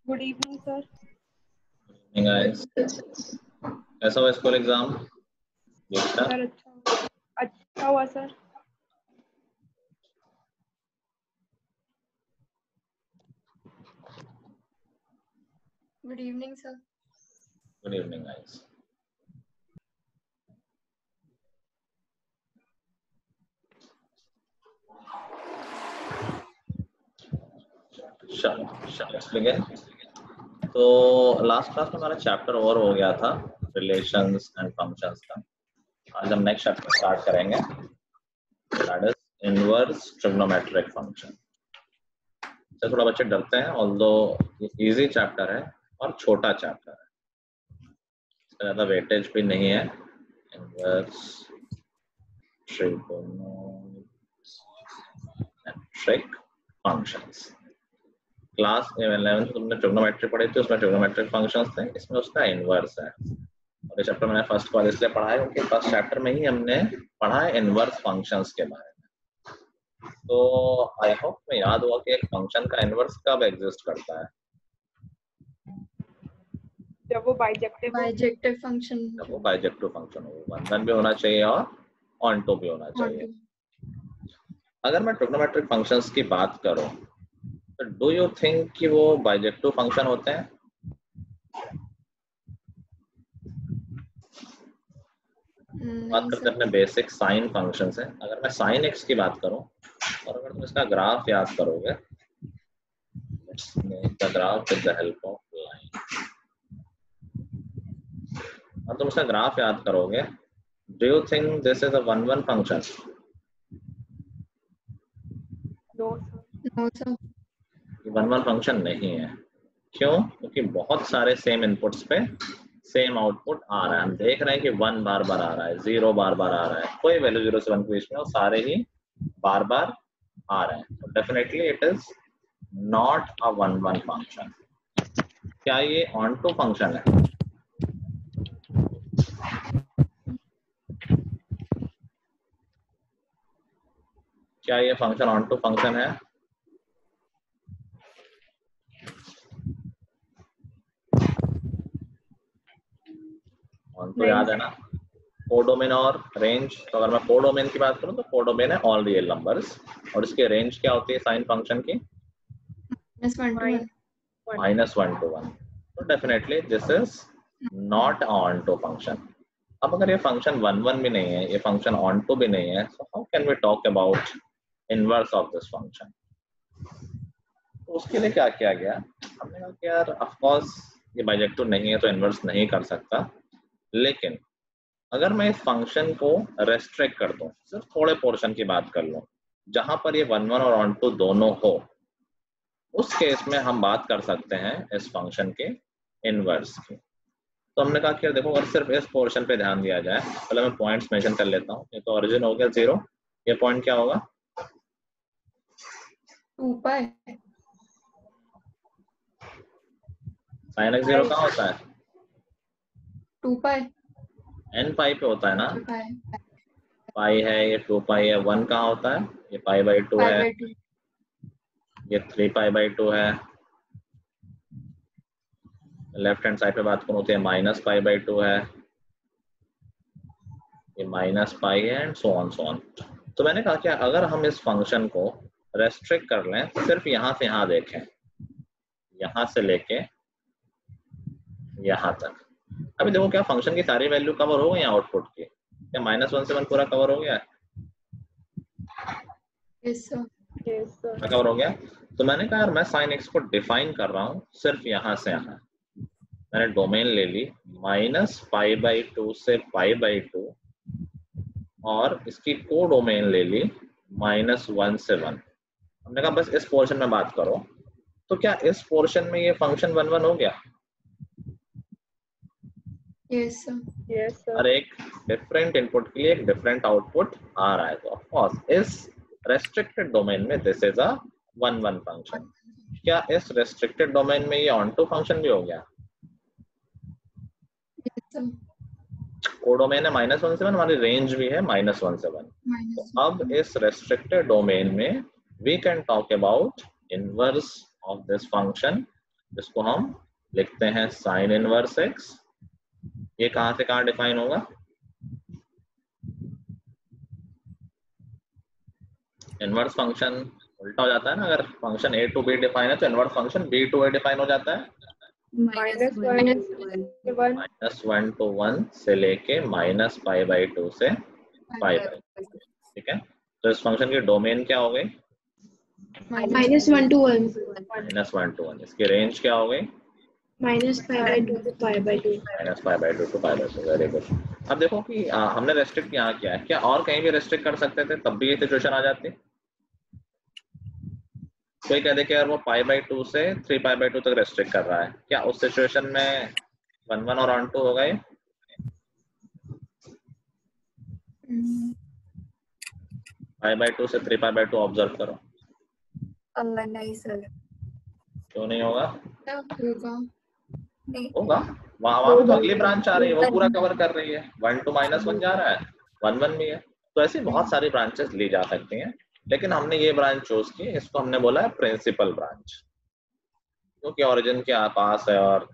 Good evening sir. Guys, कैसा हुआ school exam? Sir अच्छा हुआ sir. Good evening sir. Good evening guys. चलो तो लास्ट क्लास में हमारा चैप्टर ओवर हो गया था रिलेशंस एंड फंक्शंस का। आज हम नेक्स्ट चैप्टर स्टार्ट करेंगे, that is inverse trigonometric function. तो थोड़ा बच्चे डरते हैं, ऑल्दो इजी चैप्टर है और छोटा चैप्टर है, इसका ज़्यादा वेटेज भी नहीं है। इनवर्स ट्रिग्नोमेट्रिक फंक्शंस, क्लास 11 तुमने ट्रिग्नोमेट्री पढ़ी थी, उसमें ट्रिग्नोमेट्रिक फंक्शंस थे, इसमें उसका इनवर्स है। और ये चैप्टर मैंने फर्स्ट वाले इसलिए पढ़ा है क्योंकि फर्स्ट चैप्टर में ही हमने पढ़ा है इनवर्स फंक्शंस के बारे में। तो आई होप में याद हुआ कि एक फंक्शन का इनवर्स कब एग्जिस्ट करता है? जब वो बाइजेक्टिव फंक्शन, जब वो बाइजेक्टिव फंक्शन हो, 1 1 भी होना चाहिए और ऑन टू भी होना चाहिए। अगर मैं ट्रिग्नोमेट्रिक फंक्शंस की बात करूं तो डू यू थिंक कि वो बाइजेक्टिव फंक्शन होते हैं? बात करते हैं अपने बेसिक साइन फंक्शन से। अगर मैं साइन एक्स की बात करूं और अगर तुम इसका ग्राफ याद करोगे, the graph with the help of line, और तुम इसका ग्राफ याद करोगे, do you think this is a 1 1 function? No sir. 1 1 function नहीं है। क्यों? क्योंकि बहुत सारे सेम इनपुट्स पे सेम आउटपुट आ रहा है। हम देख रहे हैं कि 1 बार बार आ रहा है, 0 बार बार आ रहा है, कोई वैल्यू 0 से 1 के बीच में, और सारे ही बार बार आ रहे हैं। तो definitely it is not a 1 1 function. क्या ये ऑन टू फंक्शन है? क्या ये फंक्शन ऑन टू फंक्शन है? ऑन टू याद है ना, कोडोमेन और रेंज। तो अगर मैं कोडोमेन की बात करूं तो कोडोमेन है ऑल रियल नंबर्स, और इसकी रेंज क्या होती है साइन फंक्शन की? -1 to 1। तो definitely this is not onto function. अब अगर ये फंक्शन 1 1 भी नहीं है, ये फंक्शन ऑन टू भी नहीं है, so how can we talk about inverse of this function? तो उसके लिए क्या किया गया, हमने कहा कि यार ऑफ कोर्स ये बाइजेक्टिव नहीं है तो इनवर्स नहीं कर सकता, लेकिन अगर मैं इस फंक्शन को रेस्ट्रिक्ट कर दूं, सिर्फ थोड़े पोर्शन की बात कर लूं जहां पर ये 1 1 और ऑन टू दोनों हो, उस केस में हम बात कर सकते हैं इस फंक्शन के इनवर्स की। तो हमने कहा कि देखो अगर सिर्फ इस पोर्शन पे ध्यान दिया जाए, पहले मैं पॉइंट्स मेंशन कर लेता हूँ। ये तो ओरिजिन हो गया 0, ये पॉइंट क्या होगा? 2 पाई। साइन एक्स 0 कहाँ होता है? 2 पाई। n पाई पे होता है ना, पाई है, ये 2 पाई है। 1 कहाँ होता है? ये π/2 है, ये 3 π/2 है। लेफ्ट हैंड साइड पे बात करूँ तो ये -π/2 है, ये -π है, एंड सो ऑन। तो मैंने कहा कि अगर हम इस फंक्शन को रेस्ट्रिक्ट कर लें, सिर्फ यहाँ से यहाँ देखें, यहाँ से लेके यहाँ तक, अभी देखो क्या फंक्शन की सारी वैल्यू कवर हो गई आउटपुट की? क्या -1 से 1 पूरा कवर हो गया? Yes sir. कवर हो गया। तो मैंने कहा यार मैं साइन एक्स को डिफाइन कर रहा हूँ सिर्फ यहाँ से यहाँ। मैंने डोमेन ले ली -π/2 से π/2, और इसकी को डोमेन ले ली -1 से 1। हमने कहा बस इस पोर्शन में बात करो। तो क्या इस पोर्शन में ये फंक्शन 1 1 हो गया? Yes sir. और एक डिफरेंट इनपुट के लिए एक डिफरेंट आउटपुट आ रहा है, तो ऑफ कोर्स इस रेस्ट्रिक्टेड डोमेन में दिस इज अ 1 1 फंक्शन। क्या इस रेस्ट्रिक्टेड डोमेन में ये ऑन टू फंक्शन भी हो गया? कोडोमेन है -1 से 1, हमारी रेंज भी है -1 से 1। तो अब इस रेस्ट्रिक्टेड डोमेन में we can talk about inverse of this function, जिसको हम लिखते हैं sin inverse x। ये कहाँ से कहाँ डिफाइन होगा? इनवर्स फंक्शन उल्टा हो जाता है ना, अगर function a to b define है तो inverse function b to a define हो जाता है। -1 to 1 से लेके -π/2 से π/2, ठीक है। तो इस फंक्शन की डोमेन क्या हो गई? -1 to 1 -1 to 1। इसकी रेंज क्या हो गई? -π/2 to π/2 -π/2 to π/2। Very good. अब देखो कि हमने रेस्ट्रिक्ट यहाँ किया है, क्या और कहीं भी रेस्ट्रिक्ट कर सकते थे तब भी ये सिचुएशन आ जाती? कोई कह दे कि अगर वो π/2 से 3π/2 तक रेस्ट्रिक्ट कर रहा है, क्या उस सिचुएशन में 1 1 और ऑन 2 होगा? ये π/2 से 3π/2 ऑब्जर्व करो। नहीं सर, क्यों नहीं होगा? नहीं होगा। वहाँ तो अगली ब्रांच आ रही है, वो पूरा कवर कर रही है। 1 to -1 जा रहा है, 1 1 भी है, तो ऐसी बहुत सारी ब्रांचेस ली जा सकती हैं, लेकिन हमने ये ब्रांच चूज की, इसको हमने बोला है प्रिंसिपल ब्रांच, क्योंकि ओरिजिन के पास है और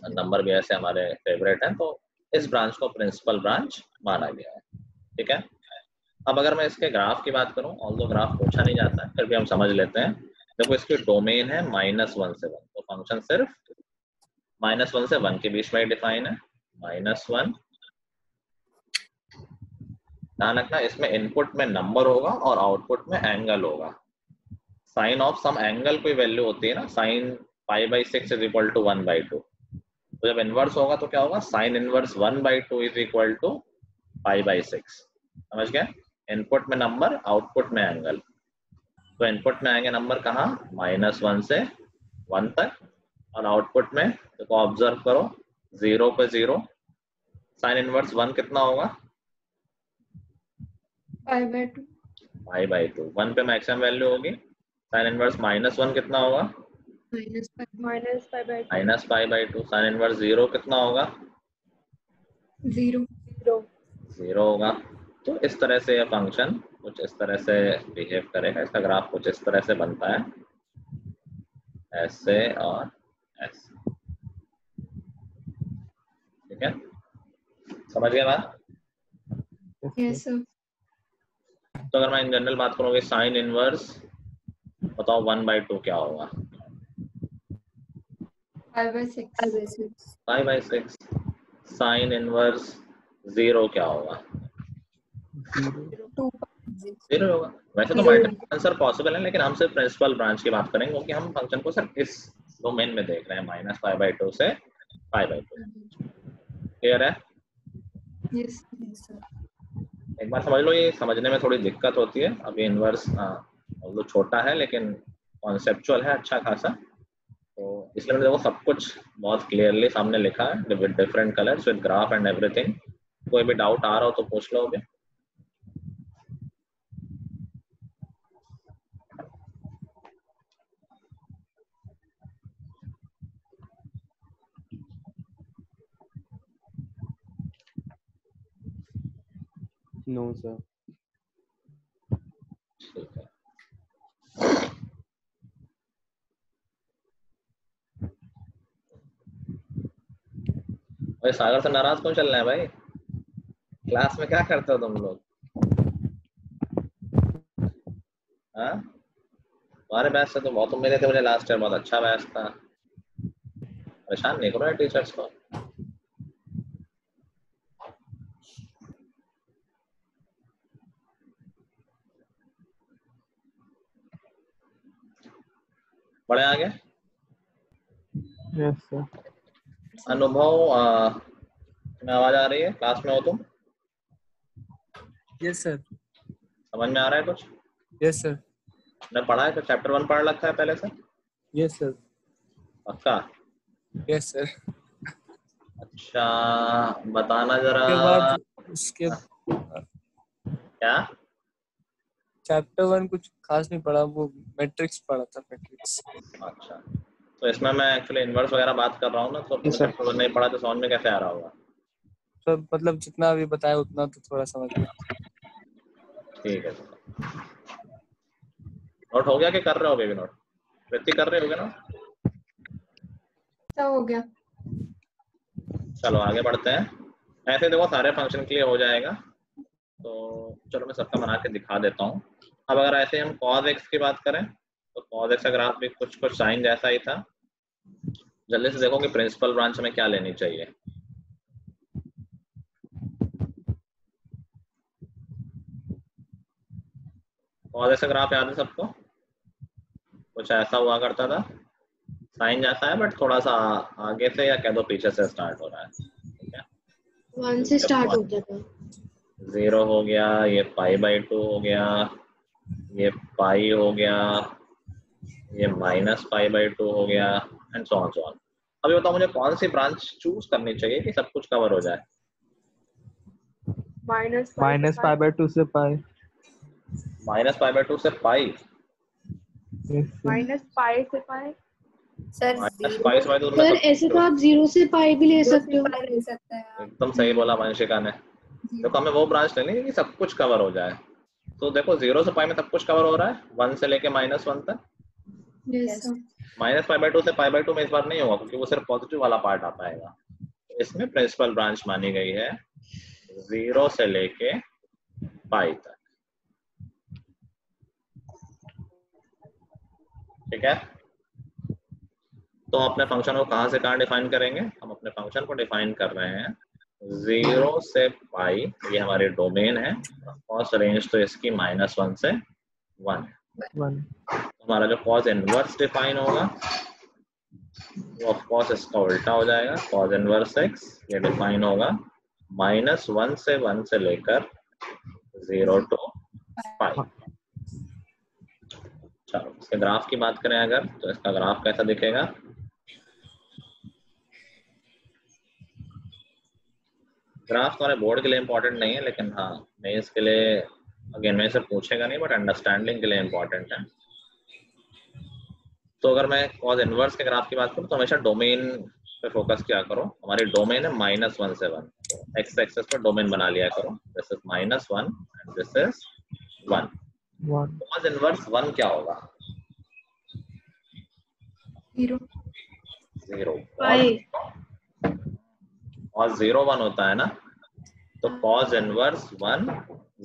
नंबर भी ऐसे हमारे फेवरेट हैं, तो इस ब्रांच को प्रिंसिपल ब्रांच माना गया है, ठीक है। अब अगर मैं इसके ग्राफ की बात करूं, ऑल्दो ग्राफ पूछा नहीं जाता है, फिर भी हम समझ लेते हैं। देखो इसकी डोमेन है -1 से 1, तो फंक्शन सिर्फ -1 से 1 के बीच में डिफाइन है। -1, ध्यान रखना इसमें इनपुट में नंबर होगा और आउटपुट में एंगल होगा। साइन ऑफ सम एंगल कोई वैल्यू होती है ना, साइन π/6 = 1/2, तो जब इनवर्स होगा तो क्या होगा? Sine inverse 1/2 = π/6। समझ गए? इनपुट में नंबर, आउटपुट में एंगल। तो इनपुट में आएंगे नंबर कहाँ? -1 से 1 तक, और आउटपुट में देखो ऑब्जर्व करो 0 पे 0। साइन इनवर्स 1 कितना होगा? π/2। 1 पे मैक्सिमम वैल्यू होगी। साइन इनवर्स -1 कितना होगा? -π/2। साइन इनवर्स 0 कितना होगा? 0 होगा। तो इस तरह से ये फंक्शन कुछ इस तरह से बिहेव करेगा, इसका ग्राफ कुछ इस तरह से बनता है, ऐसे और ऐसे, ठीक है। समझ गए बात? Yes sir. तो अगर मैं इन जनरल बात करूँगी, साइन इनवर्स बताओ 1/2 क्या होगा? 5/6। साइन इनवर्स 0 क्या होगा? 0 होगा। वैसे तो मल्टीपल आंसर पॉसिबल है, लेकिन हम सिर्फ प्रिंसिपल ब्रांच की बात करेंगे, क्योंकि हम फंक्शन को सिर्फ इस डोमेन में देख रहे हैं, -π/2 से π/2। क्लियर है? Yes sir. एक बार समझ लो, ये समझने में थोड़ी दिक्कत होती है। अब ये इनवर्स वो छोटा है लेकिन कॉन्सेप्चुअल है अच्छा खासा, तो इसलिए मैंने देखो सब कुछ बहुत क्लियरली सामने लिखा है with different colours, with graph and everything. कोई भी डाउट आ रहा हो तो पूछ लो अभी। No sir. ठीक है। भाई सागर से नाराज क्यों चल रहे हैं भाई? क्लास में क्या करते हो तुम लोग? हाँ, तुम्हारे बैच से तो बहुत उम्मीदें थी मुझे, लास्ट ईयर बहुत अच्छा बैच था। परेशान नहीं करो टीचर्स को। पढ़े आगे? Yes sir. अनुभव में आवाज आ रही है? क्लास में हो तुम? Yes sir. समझ में आ रहा है कुछ? Yes sir. ने पढ़ा है? तो चैप्टर 1 पढ़ रखा है पहले से? Yes sir. पक्का? Yes sir. अच्छा, बताना जरा। उसके क्या? चैप्टर 1 कुछ खास नहीं पढ़ा, वो मैट्रिक्स पढ़ा था, मैट्रिक्स। अच्छा, तो इसमें मैं एक्चुअली इनवर्स वगैरह बात कर रहा हूँ ना, तो तुमने चैप्टर 1 नहीं पढ़ा तो समझ में कैसे आ रहा होगा? सब मतलब जितना अभी बताया उतना तो थोड़ा समझ में। ठीक है। नोट हो गया कि कर रहे हो बेबी? नोट कृति कर रहे होगे ना? सब हो गया। चलो आगे बढ़ते हैं। ऐसे देखो सारे फंक्शन के लिए हो जाएगा, तो चलो मैं सबका बना के दिखा देता हूँ। अब अगर ऐसे हम cos x की बात करें तो cos x का ग्राफ भी कुछ साइन जैसा ही था। जल्दी से देखो कि प्रिंसिपल ब्रांच में क्या लेनी चाहिए। cos x का ग्राफ याद है सबको? कुछ ऐसा हुआ करता था, साइन जैसा है बट थोड़ा सा आगे से या कह दो पीछे से स्टार्ट हो रहा है। ठीक है, 1 से स्टार्ट होता था। 0 हो गया, ये π/2 हो गया, ये पाई हो गया, ये -π/2 हो गया, and so on so on. अभी बताओ मुझे कौन सी ब्रांच चूज करनी चाहिए कि सब कुछ कवर हो जाए? -π/2 से पाई। -π/2 से पाई? -π से पाई। सर -π से तो सर ऐसे तो आप 0 से पाई भी ले सकते हो। ले सकते हैं आप। एकदम सही बोला वंशिका ने। देखो हमें वो ब्रांच लेनी है कि सब कुछ कवर हो जाए। तो देखो 0 से पाई में सब कुछ कवर हो रहा है, 1 से लेके -1 तक। Yes sir. -π/2 से π/2 में इस बार नहीं होगा क्योंकि वो सिर्फ पॉजिटिव वाला पार्ट आ पाएगा। इसमें प्रिंसिपल ब्रांच मानी गई है 0 से लेके पाई तक। ठीक है, तो अपने फंक्शन को कहां से कहां डिफाइन करेंगे? हम अपने फंक्शन को डिफाइन कर रहे हैं 0 से पाई, ये हमारी डोमेन है। कॉस रेंज तो इसकी -1 से 1 है। हमारा जो कॉस इनवर्स डिफाइन होगा वो ऑफ कोर्स इसका उल्टा हो जाएगा। कॉस इनवर्स x ये डिफाइन होगा -1 से 1 से लेकर 0 टू पाई। चलो इसके ग्राफ की बात करें अगर, तो इसका ग्राफ कैसा दिखेगा? ग्राफ हमारे बोर्ड के लिए इंपॉर्टेंट नहीं है, लेकिन हाँ मैं इसके लिए अगेन मैं इसे पूछेगा नहीं बट अंडरस्टैंडिंग के लिए इंपॉर्टेंट है। तो अगर मैं कॉस इनवर्स के ग्राफ की बात करूँ तो हमेशा डोमेन पे फोकस किया करो। हमारी डोमेन है -1 से 1, तो एक्स एक्सेस पे डोमेन बना लिया करो। This is -1 and this is 1। Cos inverse 1 क्या होगा? 0। कॉस 0 1 होता है ना, तो कॉस इनवर्स 1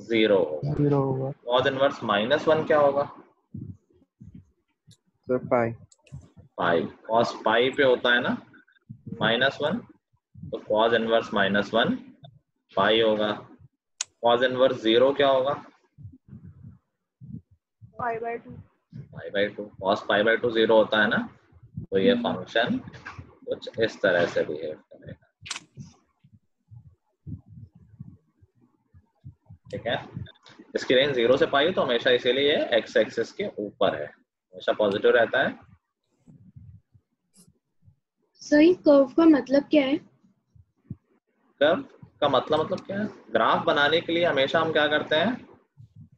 0 होगा। कॉस इनवर्स -1 क्या होगा? पाई। कॉस पाई पे होता है ना -1, तो कॉस इनवर्स -1 पाई होगा। कॉस इनवर्स 0 क्या होगा? π/2। कॉस π/2 0 होता है ना, तो ये फंक्शन कुछ इस तरह से बिहेव करेगा। ठीक है, इसकी रेंज 0 से पाई तो हमेशा इसीलिए ये एक्स एक्सिस के ऊपर है, हमेशा पॉजिटिव रहता है। सही कर्व का मतलब क्या है? कर्व का मतलब क्या है? ग्राफ बनाने के लिए हमेशा हम क्या करते हैं,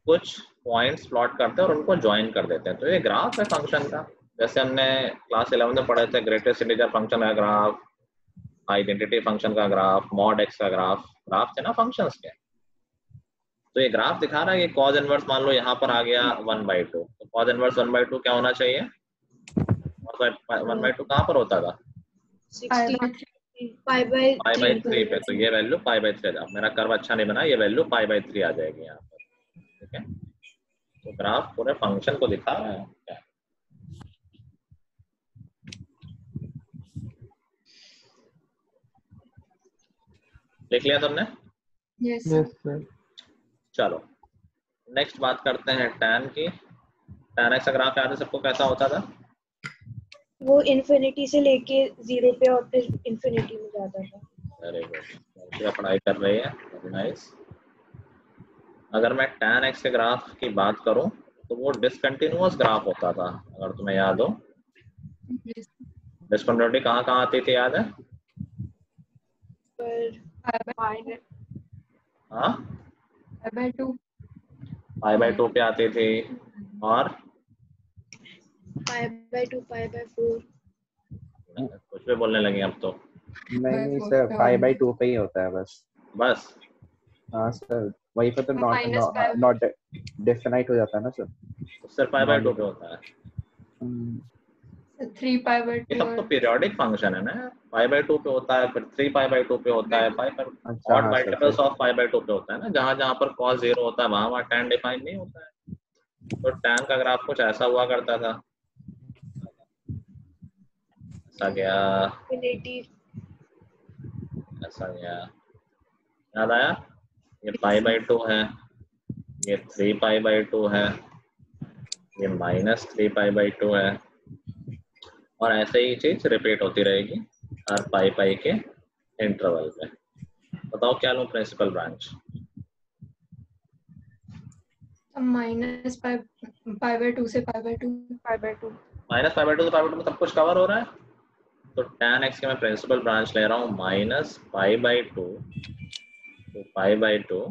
कुछ पॉइंट्स प्लॉट करते हैं और उनको ज्वाइन कर देते हैं। तो ये ग्राफ है फंक्शन का। जैसे हमने क्लास 11 में पढ़े थे ग्रेटेस्ट इंटीजर फंक्शन का ग्राफ, आइडेंटिटी फंक्शन का ग्राफ, मॉड एक्स का ग्राफ, ग्राफ थे ना फंक्शंस के। तो ये ग्राफ दिखा रहा है कि cos इनवर्स मान लो यहाँ पर आ गया 1/2, तो cos इनवर्स 1/2 क्या होना चाहिए? 1/2 कहाँ पर होता था? π/3 पे, तो ये वैल्यू π/3 आ। मेरा कर्व अच्छा नहीं बना, ये वैल्यू π/3 आ जाएगी यहाँ पर। ठीक है, तो ग्राफ पूरे फंक्शन को दिखा रहा है क्या? देख लिया तुमने? Yes sir. चलो नेक्स्ट बात करते हैं tan की। tan x का ग्राफ याद है सबको कैसा होता था? वो इन्फिनिटी से लेके 0 पे और फिर इन्फिनिटी में जाता था। वेरी गुड, पढ़ाई कर रही है, वेरी नाइस। अगर मैं tan x के ग्राफ की बात करूं तो वो डिसकंटिन्यूअस ग्राफ होता था, अगर तुम्हें याद हो। डिसकंटिन्यूटी कहाँ कहाँ आती थी याद है? हाँ, π/2 पे आती थी और π/2 π/4 कुछ भी बोलने लगे अब तो। नहीं सर, π/2 पे ही होता है बस। बस हाँ सर, वहीं पे तो नॉट डेफिनाइट हो जाता है ना सर। सिर्फ पाई बाय 2 पे होता है। 3 पाई बाय ये 2 सब तो पीरियोडिक फंक्शन है ना, पाई बाय 2 पे होता है, फिर 3 पाई बाय 2 पे होता है, पाई पर अच्छा, ऑड हाँ sir, multiples of pi by 2 पे होता है ना, जहाँ जहाँ पर cos 0 होता है वहाँ tan डिफाइन नहीं होता है। तो tan का ग्राफ कुछ ऐसा हुआ करता था, ऐसा गया, ऐसा गया, याद आया? ये पाई बाय 2 है, ये 3 पाई बाय 2 है, ये -3 पाई बाय 2 है, और ऐसे ही चीज रिपीट होती रहेगी हर पाई पाई के इंटरवल पे। बताओ क्या लूं principal branch? Minus pi by 2 से pi by 2 minus pi by 2 से पाई बाय 2 में सब कुछ कवर हो रहा है, तो tan x के मैं प्रिंसिपल ब्रांच ले रहा हूँ minus pi by 2 to pi by 2,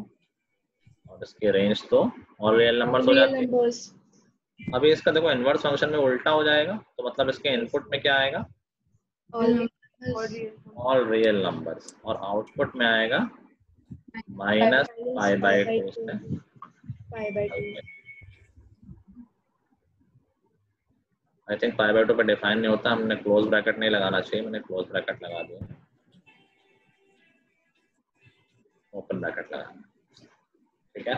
और इसकी रेंज तो और रियल नंबर्स हो जाती है। अभी इसका देखो इनवर्स फंक्शन में उल्टा हो जाएगा, तो मतलब इसके इनपुट में क्या आएगा? ऑल रियल नंबर्स, और आउटपुट में आएगा माइनस पाई बाय 2 से pi by 2। I think pi by 2 पे डिफाइन नहीं होता, हमने क्लोज ब्रैकेट नहीं लगाना चाहिए, मैंने क्लोज ब्रैकेट लगा दिया, ओपन ब्रैकेट लगा, ठीक है।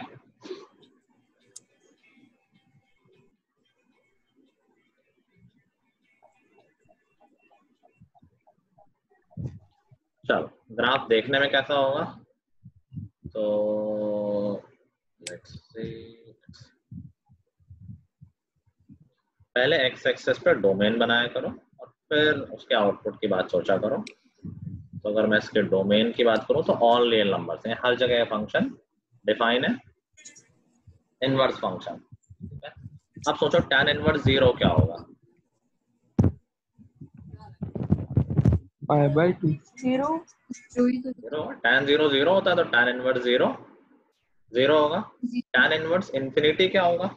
चलो ग्राफ देखने में कैसा होगा, तो लेट्स सी, पहले एक्स एक्सेस पे डोमेन बनाया करो और फिर उसके आउटपुट की बात सोचा करो। तो अगर मैं इसके डोमेन की बात करूं तो ऑल रियल नंबर्स हैं, हर जगह फंक्शन डिफाइन है, इनवर्स फंक्शन, ठीक है। अब सोचो tan इनवर्स 0 क्या होगा? पाई बाय 2 tan 0 0 होता है, तो tan इनवर्स 0 0 होगा। tan इनवर्स इंफिनिटी क्या होगा?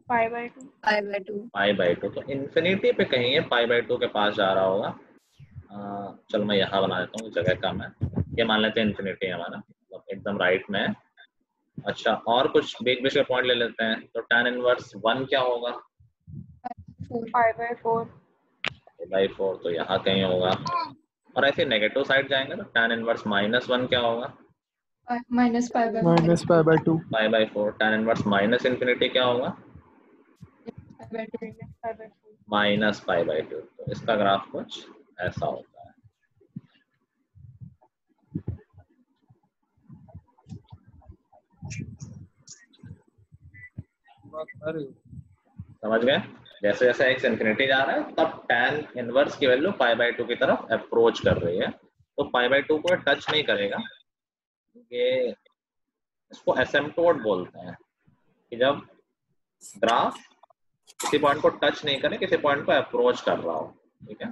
पाई बाय 2 पाई बाय 2, तो इंफिनिटी पे कहीं है पाई बाय 2 के पास जा रहा होगा। चलो मैं यहाँ बना देता हूँ, जगह कम है, ये मान लेते हैं इंफिनिटी है हमारा, मतलब एकदम राइट में है। अच्छा और कुछ बीच बीच के पॉइंट ले लेते हैं, तो tan इनवर्स 1 क्या होगा? पाई बाय 4 बाई 4, तो यहाँ कहीं होगा। और ऐसे नेगेटिव साइड जाएंगे तो tan इनवर्स -1 क्या होगा? Minus pi bye -pi by 2 pi by 4। tan inverse minus infinity क्या होगा? Minus pi by 2। तो इसका ग्राफ कुछ ऐसा होता है। समझ गए? जैसे जैसे x इंफिनिटी जा रहा है तब tan इनवर्स की वैल्यू पाई बाय 2 की तरफ अप्रोच कर रही है, तो पाई बाय 2 को टच नहीं करेगा। ये इसको एसिम्पटोट बोलते हैं, कि जब ग्राफ किसी पॉइंट को टच नहीं करे, किसी पॉइंट को अप्रोच कर रहा हो, ठीक है।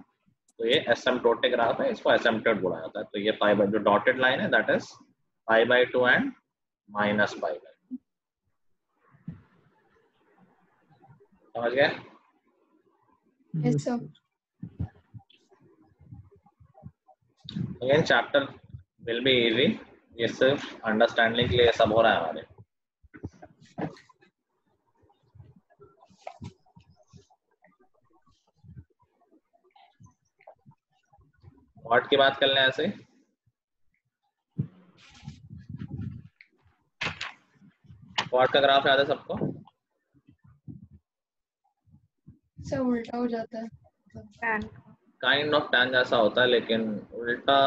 तो ये एसिम्पटोटिक ग्राफ है, इसको एसिम्पटोट बोला जाता है। तो ये पाई बाय, जो डॉटेड लाइन है that is pi by 2 and minus pi by 2। समझ गए? Yes sir. Again chapter will be easy, ये सिर्फ अंडरस्टैंडिंग के लिए सब हो रहा है हमारे। क्वाड की बात कर लें ऐसे, क्वाड का ग्राफ याद है सबको? सर उल्टा हो जाता है, काइंड ऑफ tan जैसा होता है, लेकिन उल्टा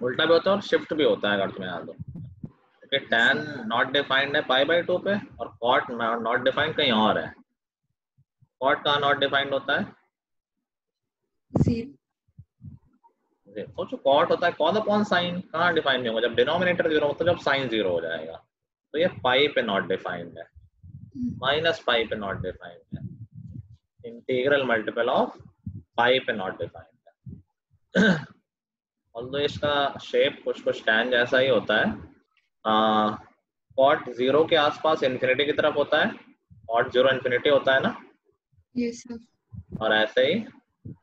उल्टा भी होता है और शिफ्ट भी होता है, अगर तुम्हें याद हो। क्योंकि tan नॉट डिफाइंड है पाई बाय 2 पे, और cot नॉट डिफाइंड कहीं और है। cot कहाँ नॉट डिफाइंड होता है? सोचो cot होता है cos अपॉन साइन, कहाँ डिफाइन नहीं होगा? जब डिनोमिनेटर 0 होता है, जब साइन 0 हो जाएगा। तो ये पाई पे नॉट डिफाइंड है, माइनस पाई पे नॉट डिफाइंड है, इंटीग्रल मल्टीपल ऑफ पाई पे नॉट डिफाइंड है। ऑल्दो इसका शेप कुछ tan जैसा ही होता है। cot 0 के आसपास इंफिनिटी की तरफ होता है, cot 0 इंफिनिटी होता है ना, यस सर। और ऐसे ही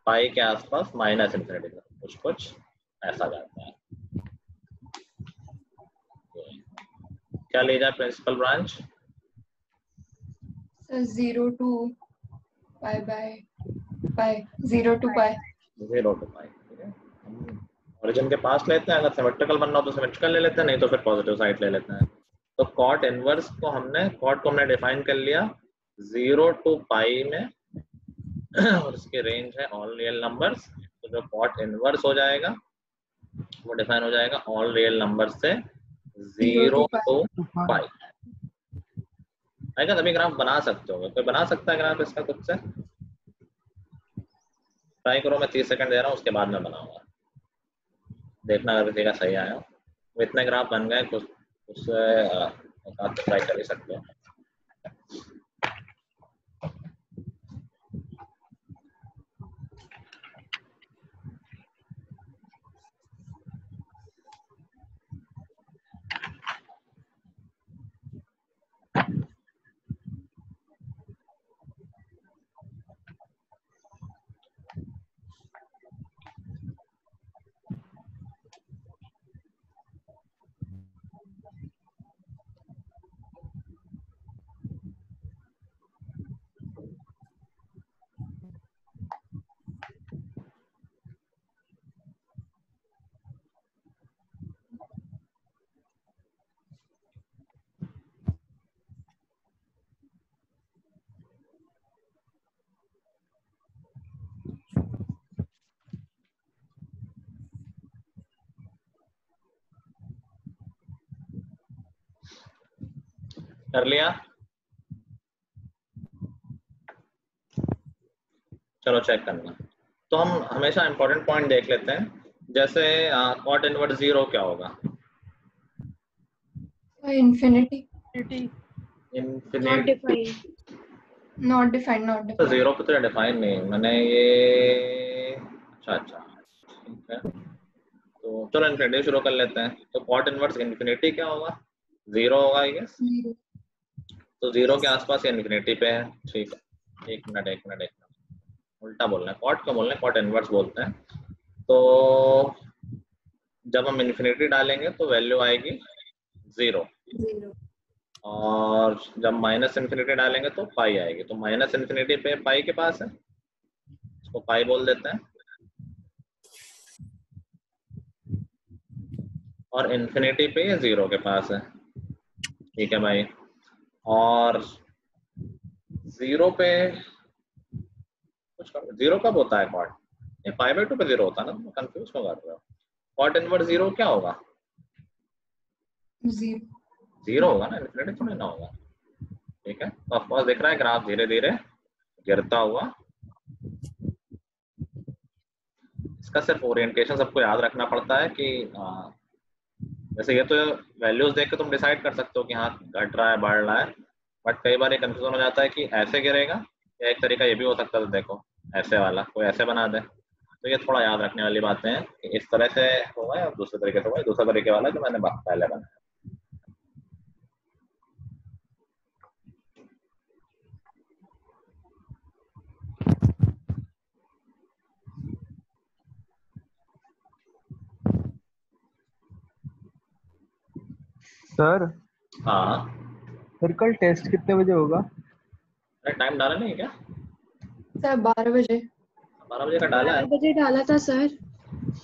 पाई के आसपास माइनस इंफिनिटी की तरफ कुछ ऐसा जाता है। क्या ले जाए principal branch? Sir 0 to pi by pi 0 to pi 0 to pi, ठीक है। हम ओरिजिन के पास लेते हैं, अगर सिमेट्रिकल बनना हो तो सिमेट्रिकल ले लेते हैं, नहीं तो फिर पॉजिटिव साइड ले लेते हैं। तो कॉट इनवर्स को हमने डिफाइन कर लिया 0 to pi में और इसकी रेंज है ऑल रियल नंबर्स। तो जो कॉट इनवर्स हो जाएगा वो डिफाइन हो जाएगा ऑल रियल नंबर्स से 0 to pi। आएगा तभी ग्राफ बना सकते हो। कोई बना सकता है ग्राफ इसका खुद से? ट्राई करो, मैं 30 सेकंड दे रहा हूँ, उसके बाद मैं बनाऊंगा, देखना अगर किसी का सही आया। वो इतने ग्राफ बन गए, कुछ उससे ट्राई कर ही सकते हो। कर लिया? चलो चेक करना। तो हम हमेशा इंपॉर्टेंट पॉइंट देख लेते हैं, जैसे कॉट इनवर्स 0 क्या होगा? infinity not defined. not defined तो 0 पे तो डिफाइन नहीं मैंने ये। अच्छा ठीक है, तो चलो इन्फिनिटी शुरू कर लेते हैं। तो कॉट इनवर्स इन्फिनिटी क्या होगा? 0 होगा आई गेस। zero तो 0 के आसपास ये इन्फिनिटी पे है, ठीक है। एक मिनट उल्टा बोलना है, कॉट को बोलना है, कॉट इनवर्स बोलते हैं। तो जब हम इन्फिनिटी डालेंगे तो वैल्यू आएगी 0, और जब माइनस इन्फिनिटी डालेंगे तो पाई आएगी। तो माइनस इन्फिनिटी पे पाई के पास है, इसको पाई बोल देते हैं, और इन्फिनिटी पे ये 0 के पास है, ठीक है भाई। और 0 पे कुछ 0 कब होता है कॉट? ये पाई बाय 2 पे 0 होता है ना, तो कंफ्यूज क्यों कर रहे हो? कॉट इनवर्स 0 क्या होगा? 0 होगा ना, इन्फिनिटी थोड़ी ना होगा, ठीक है। तो ऑफ कोर्स दिख रहा है ग्राफ धीरे धीरे गिरता हुआ। इसका सिर्फ ओरिएंटेशन सबको याद रखना पड़ता है कि जैसे ये तो वैल्यूज देख के तुम डिसाइड कर सकते हो कि हाँ घट रहा है बढ़ रहा है, बट कई बार ये कंफ्यूजन हो जाता है कि ऐसे गिरेगा, या एक तरीका ये भी हो सकता है, देखो ऐसे वाला कोई ऐसे बना दे। तो ये थोड़ा याद रखने वाली बातें हैं कि इस तरह से होगा या दूसरे तरीके से होगा। दूसरा तरीके वाला जो मैंने पहले बनाया। सर हाँ सर कल टेस्ट कितने बजे होगा? अरे टाइम डाला नहीं है क्या? सर 12 बजे 12 बजे का डाला है। 12 बजे डाला था सर।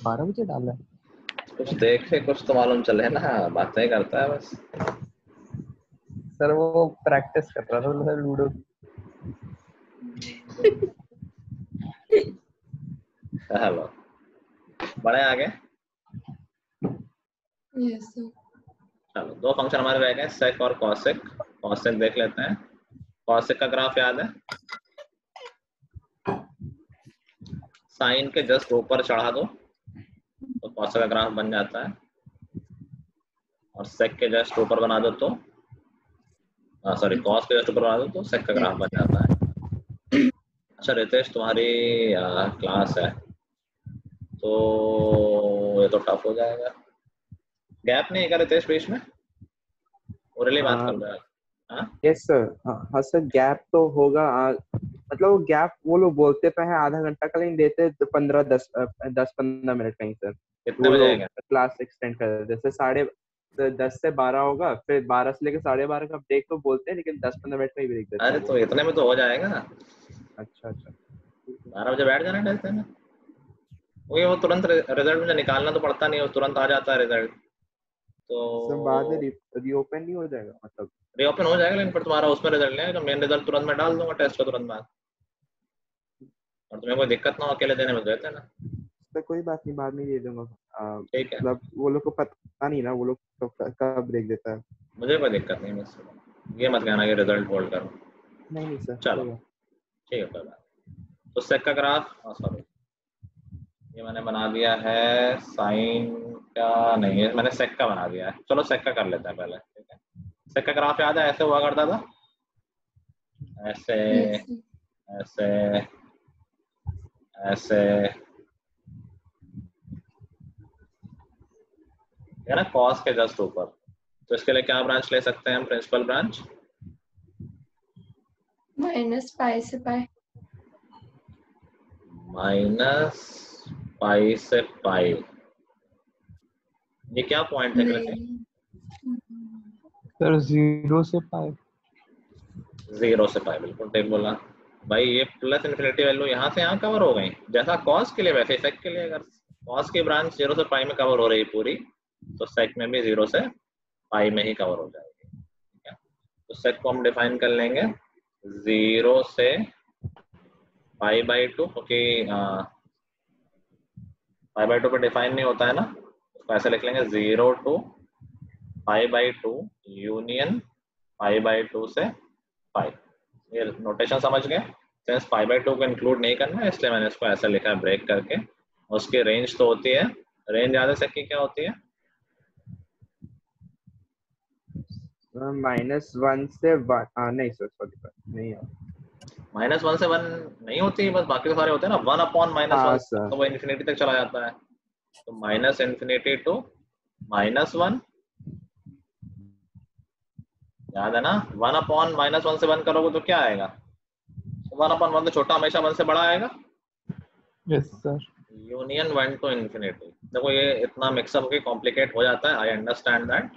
12 बजे डाला है? कुछ देखे कुछ तो मालूम चले ना, बातें करता है बस। सर वो प्रैक्टिस कर रहा था सर लूडो। हेलो, बड़े आगे। yes sir चलो दो फंक्शन हमारे रह गए, सेक और कॉसेक। कॉसेक देख लेते हैं। कॉसेक का ग्राफ याद है, साइन के जस्ट ऊपर चढ़ा दो तो कॉसेक का ग्राफ बन जाता है, और सेक के जस्ट ऊपर बना दो तो सॉरी कॉस के जस्ट ऊपर बना दो तो सेक का ग्राफ बन जाता है। अच्छा रितेश, तुम्हारी क्लास है तो ये तो टफ हो जाएगा। गैप नहीं है रितेश बीच में? ओरली बात कर रहे हैं? Yes sir. हाँ सर गैप तो होगा। मतलब गैप वो लोग बोलते पे है आधा घंटा का, लेकिन देते तो 10-15 मिनट कहीं सर। कितने बजे आएगा? क्लास एक्सटेंड कर देते जैसे 10 से 12 होगा, फिर 12 से लेकर 12:30 का ब्रेक तो बोलते हैं, लेकिन 10-15 मिनट का ही ब्रेक देते अरे हैं तो वो। इतने में तो हो जाएगा। अच्छा अच्छा 12 बजे बैठ जाना टेस्ट में, वो तुरंत रिजल्ट मुझे निकालना तो पड़ता नहीं है, वो तुरंत आ जाता है रिजल्ट। सब बाद में तो रीओपन नहीं हो जाएगा मतलब? रीओपन हो जाएगा, लेकिन फिर तुम्हारा उसमें रिजल्ट नहीं आएगा, मेन रिजल्ट तुरंत मैं डाल दूंगा टेस्ट का तुरंत बाद, और तुम्हें कोई दिक्कत ना हो अकेले देने में, देते ना। तो कोई बात नहीं, बाद में दे दूंगा। ठीक है, मतलब वो लोग को पता नहीं ना, वो लोग कब ब्रेक देता है। मुझे कोई दिक्कत नहीं, बस ये मत कहना कि रिजल्ट होल्ड करो। नहीं नहीं सर, चलो कोई बात ठीक है, कोई बात। तो सेक का ग्राफ, सॉरी ये मैंने बना दिया है, साइन का नहीं है, मैंने सेक का बना दिया है। चलो सेक का कर लेते हैं पहले, ठीक है। सेक का ग्राफ याद है, ऐसे हुआ करता था, ऐसे Yes. ऐसे ऐसे, है ना, कॉस के जस्ट ऊपर। तो इसके लिए क्या ब्रांच ले सकते हैं हम, प्रिंसिपल ब्रांच? Minus pi से pi. माइनस पाई से पाई, ये क्या पॉइंट है कृति? नहीं. सर 0 से पाई। 0 से पाई, बिल्कुल ठीक बोला भाई। ये प्लस इन्फिनिटी वैल्यू यहाँ से यहाँ कवर हो गई, जैसा कॉस के लिए वैसे सेक के लिए। अगर कॉस की ब्रांच 0 से पाई में कवर हो रही है पूरी, तो सेक में भी 0 से पाई में ही कवर हो जाएगी, ठीक है। तो सेक को हम डिफाइन कर लेंगे 0 से पाई बाई 2, क्योंकि पाई बाई 2 पे डिफाइन नहीं होता है ना, उसको ऐसे लिख लेंगे 0 to pi by 2 union pi by 2 से पाई। ये नोटेशन समझ गए? सिंस पाई बाई 2 को इंक्लूड नहीं करना है, इसलिए मैंने इसको ऐसा लिखा है ब्रेक करके। उसकी रेंज तो होती है, रेंज याद है सेक की क्या होती है? -1 से 1, नहीं सर सॉरी नहीं है। -1 से 1 नहीं होती है, बस बाकी तो सारे होते हैं ना। 1 अपॉन -1 सर तो वो इन्फिनिटी तक चला जाता है, तो माइनस इन्फिनिटी टू -1, याद है ना। 1 अपॉन -1 से 1 करोगे तो क्या आएगा? 1 अपॉन 1 तो छोटा हमेशा 1 से बड़ा आएगा। Yes sir. Union 1 to infinity. देखो ये इतना मिक्सअप होकर कॉम्प्लिकेट हो जाता है, आई अंडरस्टैंड दैट,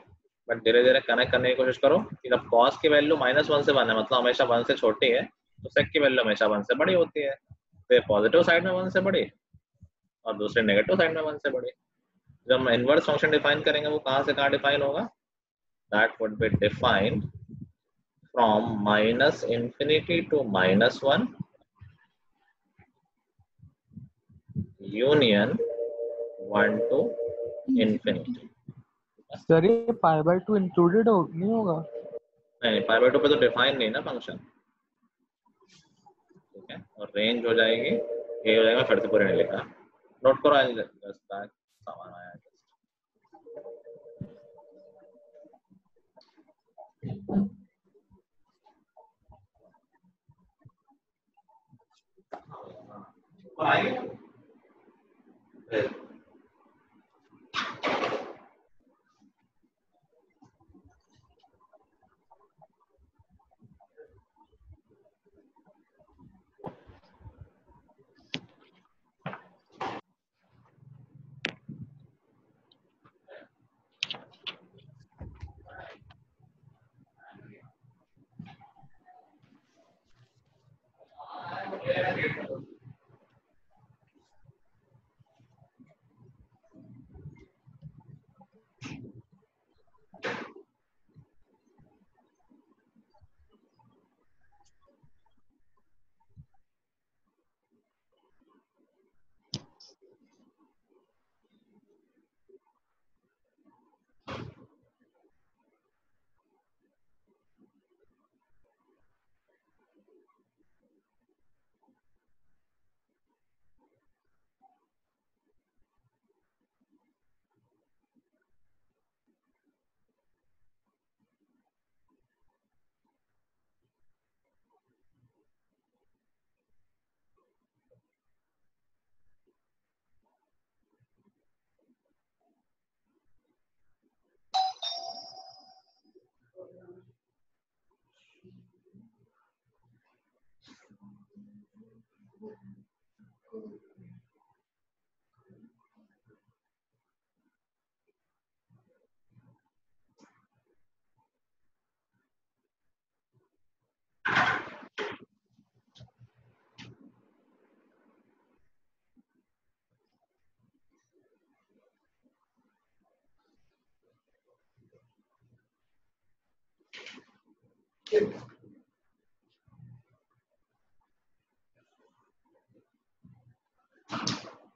बट धीरे धीरे कनेक्ट करने की कोशिश करो कि जब कॉस की वैल्यू -1 से 1 है, मतलब हमेशा 1 से छोटी है, तो सेक की वैल्यू हमेशा 1 से बड़ी होती है। तो ये पॉजिटिव साइड में 1 से बड़ी और दूसरे नेगेटिव साइड में 1 से बड़ी। जब हम इनवर्स फंक्शन डिफाइन करेंगे, वो कहाँ से कहाँ डिफाइन होगा? That would be defined from minus infinity to -1 union 1 to infinity. Sir ये पाई बाई 2 इंक्लूडेड हो नहीं होगा? नहीं, पाई बाई 2 पे तो डिफाइन नहीं ना फंक्शन, ठीक है। और रेंज हो जाएगी, ये हो जाएगा, फिर से पूरे नहीं लिखा, नोट करो, सामान आया just। ऊपर आएगी?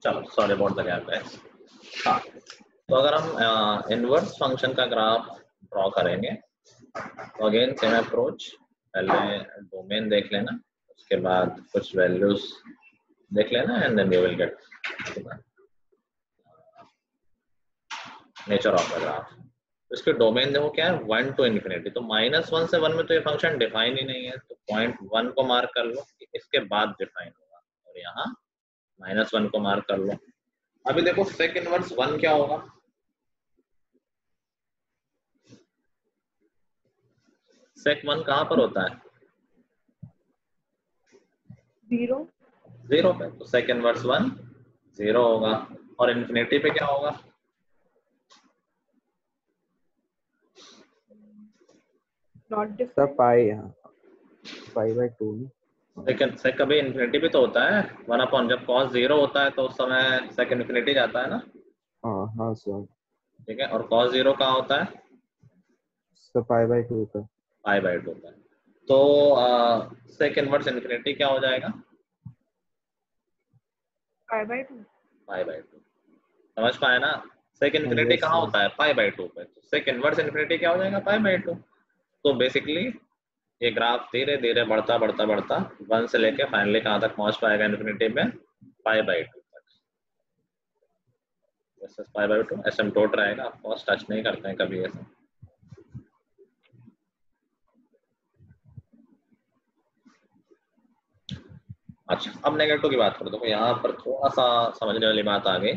चलो sorry about the gap guys. हाँ, तो अगर हम इनवर्स फंक्शन का ग्राफ ड्रॉ करेंगे तो अगेन सेम अप्रोच, पहले डोमेन देख लेना, उसके बाद कुछ वैल्यूज देख लेना and then we will get nature of the graph. इसके डोमेन देखो क्या है, 1 to infinity, तो -1 से 1 में तो ये फंक्शन डिफाइन ही नहीं है, तो पॉइंट 1 को मार्क कर लो, इसके बाद डिफाइन होगा, और यहाँ -1 को मार्क कर लो। अभी देखो सेक इनवर्स 1 क्या होगा, सेक 1 कहाँ पर होता है, 0 पे, तो सेक इनवर्स 1 0 होगा, और इन्फिनिटी पे क्या होगा, सर पाई, पाई बाय 2 लेकिन सेक कभी इन्फिनिटी भी तो होता है, 1 अपॉन, जब कॉस 0 होता है तो उस समय सेक इन्फिनिटी जाता है ना। हाँ सर। ठीक है, और cos 0 कहाँ होता है, सर पाई बाय 2 का, पाई बाय 2 का। तो सेक इनवर्स इन्फिनिटी क्या हो जाएगा, पाई बाय 2। पाई बाय 2, समझ पाए ना। सेक इन्फिनिटी yes, कहाँ sir. होता है, पाई बाय 2 पे, तो सेक इनवर्स इन्फिनिटी क्या हो जाएगा, पाई बाय 2। तो बेसिकली ये ग्राफ धीरे धीरे बढ़ता बढ़ता बढ़ता 1 से लेके फाइनली कहाँ तक पहुंच पाएगा, इन्फिनिटी में पाई बाय 2 तक। जैसे पाई बाय 2 एसिम्प्टोट रहेगा, ऑफ टच नहीं करते हैं कभी ऐसा। अच्छा, अब नेगेटिव की बात करो, देखो यहाँ पर थोड़ा सा समझने वाली बात आ गई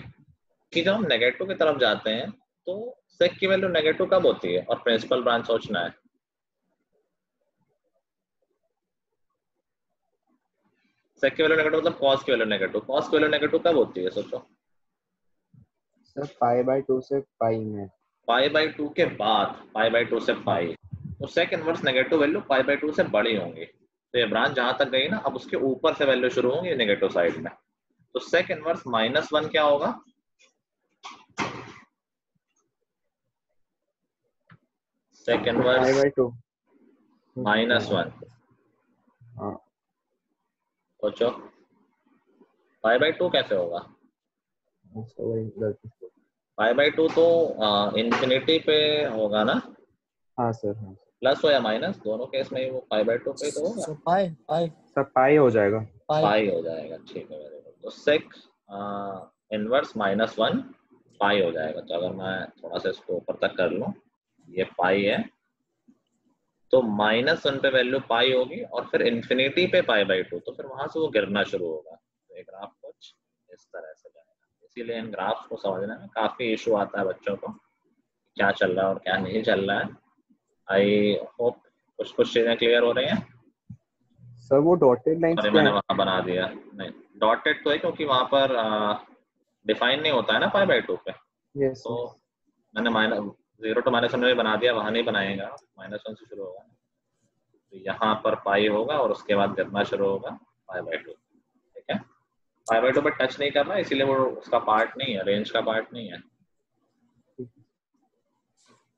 कि जब हम नेगेटिव की तरफ जाते हैं तो सेक की वैल्यू नेगेटिव कब होती है, और प्रिंसिपल ब्रांच सोचना है। सेक की वैल्यू नेगेटिव मतलब कॉस की वैल्यू नेगेटिव, कॉस की वैल्यू नेगेटिव कब होती है, सोचो। सर पाई बाय 2 से पाई में, पाई बाय 2 के बाद, पाई बाय 2 से पाई, तो sec inverse negative value pi by 2 से बड़ी होंगी, तो ये ब्रांच जहां तक गई ना, अब उसके ऊपर से वैल्यू शुरू होंगी नेगेटिव साइड में, तो सेक इनवर्स -1 क्या होगा, सेक पाई इनवर्स बाय 2 -1, हाँ सोचो पाई बाय 2 कैसे होगा, पाई बाय 2 तो इन्फिनिटी पे होगा ना, हाँ सर, हाँ प्लस हो या माइनस, दोनों केस में ही वो पाई बाय 2 पे तो होगा, So pi, pi, सर पाई हो जाएगा, pi. पाई हो जाएगा। ठीक है, वेरी गुड। तो सेक इनवर्स -1 पाई हो जाएगा। तो अगर मैं थोड़ा सा इसको ऊपर तक कर लूं, ये पाई है, तो -1 पे वैल्यू पाई होगी, और फिर इन्फिनिटी पे पाई बाय 2, तो फिर वहां से वो गिरना शुरू होगा। तो ये ग्राफ कुछ इस तरह से जाएगा। इसीलिए इन ग्राफ को समझने में काफी इशू आता है बच्चों को, क्या चल रहा है और क्या नहीं चल रहा है। आई होप कुछ चीजें क्लियर हो रही हैं। सर वो डॉटेड लाइंस अरे क्या मैंने है? वहां बना दिया, नहीं डॉटेड तो है क्योंकि वहां पर डिफाइन नहीं होता है ना पाई बाय 2 पे, यस तो मैंने -0 to -1 में बना दिया, वहां नहीं बनाएगा, -1 से शुरू होगा, तो यहाँ पर पाई होगा और उसके बाद गिरना शुरू होगा पाई बाय 2। ठीक है, पाई बाय 2 पर टच नहीं करना, इसीलिए वो उसका पार्ट नहीं है, रेंज का पार्ट नहीं है।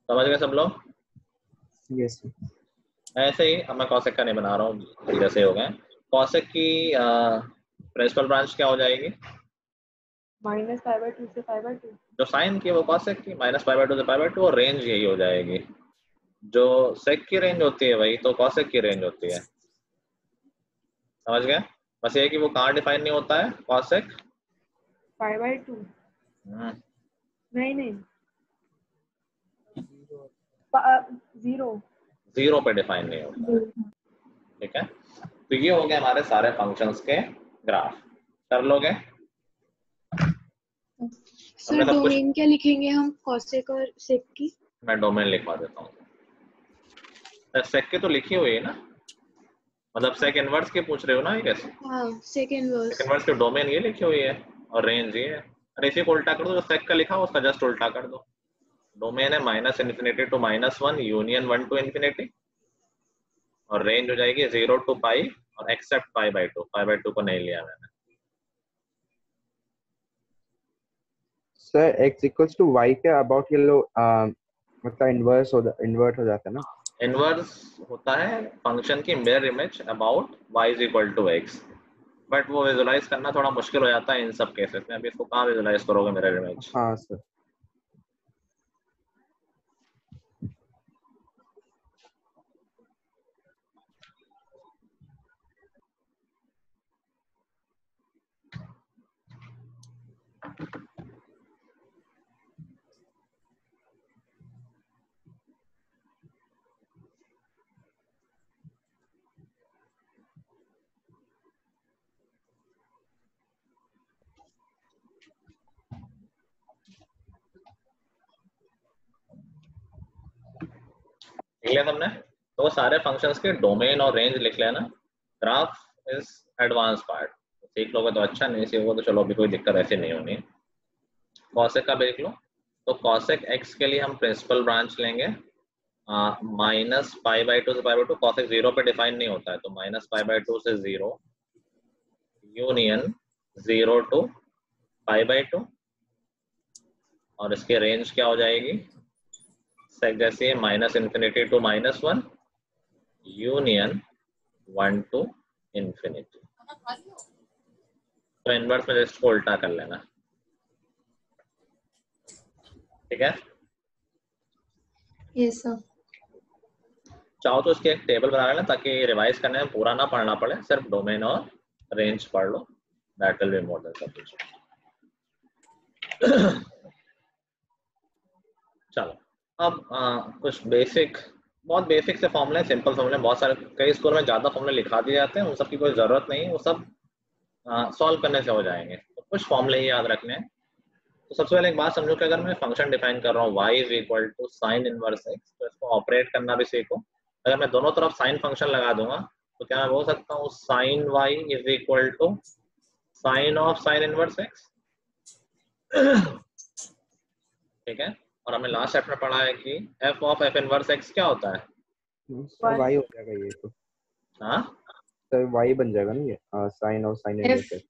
समझ गए सब लोग। यस ऐसे ही अब मैं कॉसेक का नहीं बना रहा हूँ, धीरे से हो गए। कॉसेक की प्रिंसिपल ब्रांच क्या हो जाएगी, -π/2 से π/2। जो साइन की वो कॉसेक की, -π/2 से π/2, और रेंज यही हो जाएगी। जो सेक की रेंज होती है वही तो कॉसेक की रेंज होती है। समझ गए, बस ये कि वो कहाँ डिफाइन नहीं होता है कॉसेक, π/2 नहीं 0 0 पे डिफाइन नहीं होता है। ठीक है, तो ये हो गए हमारे सारे फंक्शंस के ग्राफ। कर लोगे, सर हमने सब कुछ, डोमेन क्या लिखेंगे हम कॉसेक और सेक की? मैं डोमेन लिखवा देता हूँ। सेक की तो लिखी हुई है ना, मतलब सेक इनवर्स की पूछ रहे हो ना, ये कैसे, हाँ सेक इनवर्स। सेक इनवर्स की डोमेन ये लिखी हुई है और रेंज ये है। अरे इसी को उल्टा कर दो, जो सेक का लिखा हो उसका जस्ट उल्टा कर दो। डोमेन है -∞ to -1 यूनियन 1 to infinity, और रेंज हो जाएगी 0 to पाई और एक्सेप्ट π/2, π/2 को नहीं लिया मैंने। सर x = y के अबाउट ये लो मतलब इन्वर्ट हो जाता है ना। इनवर्स होता है फंक्शन की mirror image about y is equal to x, but वो विजुलाइज करना थोड़ा मुश्किल हो जाता है इन सब केसेस में। अभी इसको कहाँ विजुलाइज करोगे मिरर इमेज? हाँ सर। लिख लिया तुमने? तो वो सारे फंक्शंस के डोमेन और रेंज लिख लेना। ग्राफ इज एडवांस पार्ट, सीख लोगे तो अच्छा, नहीं सीखोगे तो चलो अभी कोई दिक्कत ऐसी नहीं होनी। कॉसेक का देख लो, तो कॉसेक एक्स के लिए हम प्रिंसिपल ब्रांच लेंगे माइनस पाई बाई टू से pi by two. Cosec zero पे डिफाइन नहीं होता है, तो माइनस पाई बाई टू से zero union zero to pi by two, और इसकी रेंज क्या हो जाएगी जैसे minus infinity to minus one union one to infinity. तो इनवर्स में जस्ट को उल्टा कर लेना, ठीक है? Yes, sir. चाहो तो इसकी एक टेबल बना लेना ताकि रिवाइज करने में पूरा ना पढ़ना पड़े, सिर्फ डोमेन और रेंज पढ़ लो, that will be more than sufficient. चलो अब कुछ बेसिक, बहुत बेसिक से फॉर्मूले, सिंपल फॉर्मूले, बहुत सारे कई स्कूल में ज्यादा फॉर्मूले लिखा दिए जाते हैं, उन सब की कोई जरूरत नहीं है, वो सब सॉल्व करने से हो जाएंगे। तो कुछ फॉर्मूले ही याद रखने हैं। तो सबसे पहले एक बात समझो कि अगर मैं फंक्शन डिफाइन कर रहा हूँ y is equal to sine inverse x, तो इसको ऑपरेट करना भी सीखो। अगर मैं दोनों तरफ साइन फंक्शन लगा दूंगा तो क्या मैं बोल सकता हूँ sine y is equal to sine of sine inverse x, ठीक है? और हमने लास्ट चैप्टर में पढ़ा है कि f of f inverse x क्या होता है? सर y हो जाएगा ये तो। हाँ सर y बन जाएगा ना ये, साइन और sine inverse x।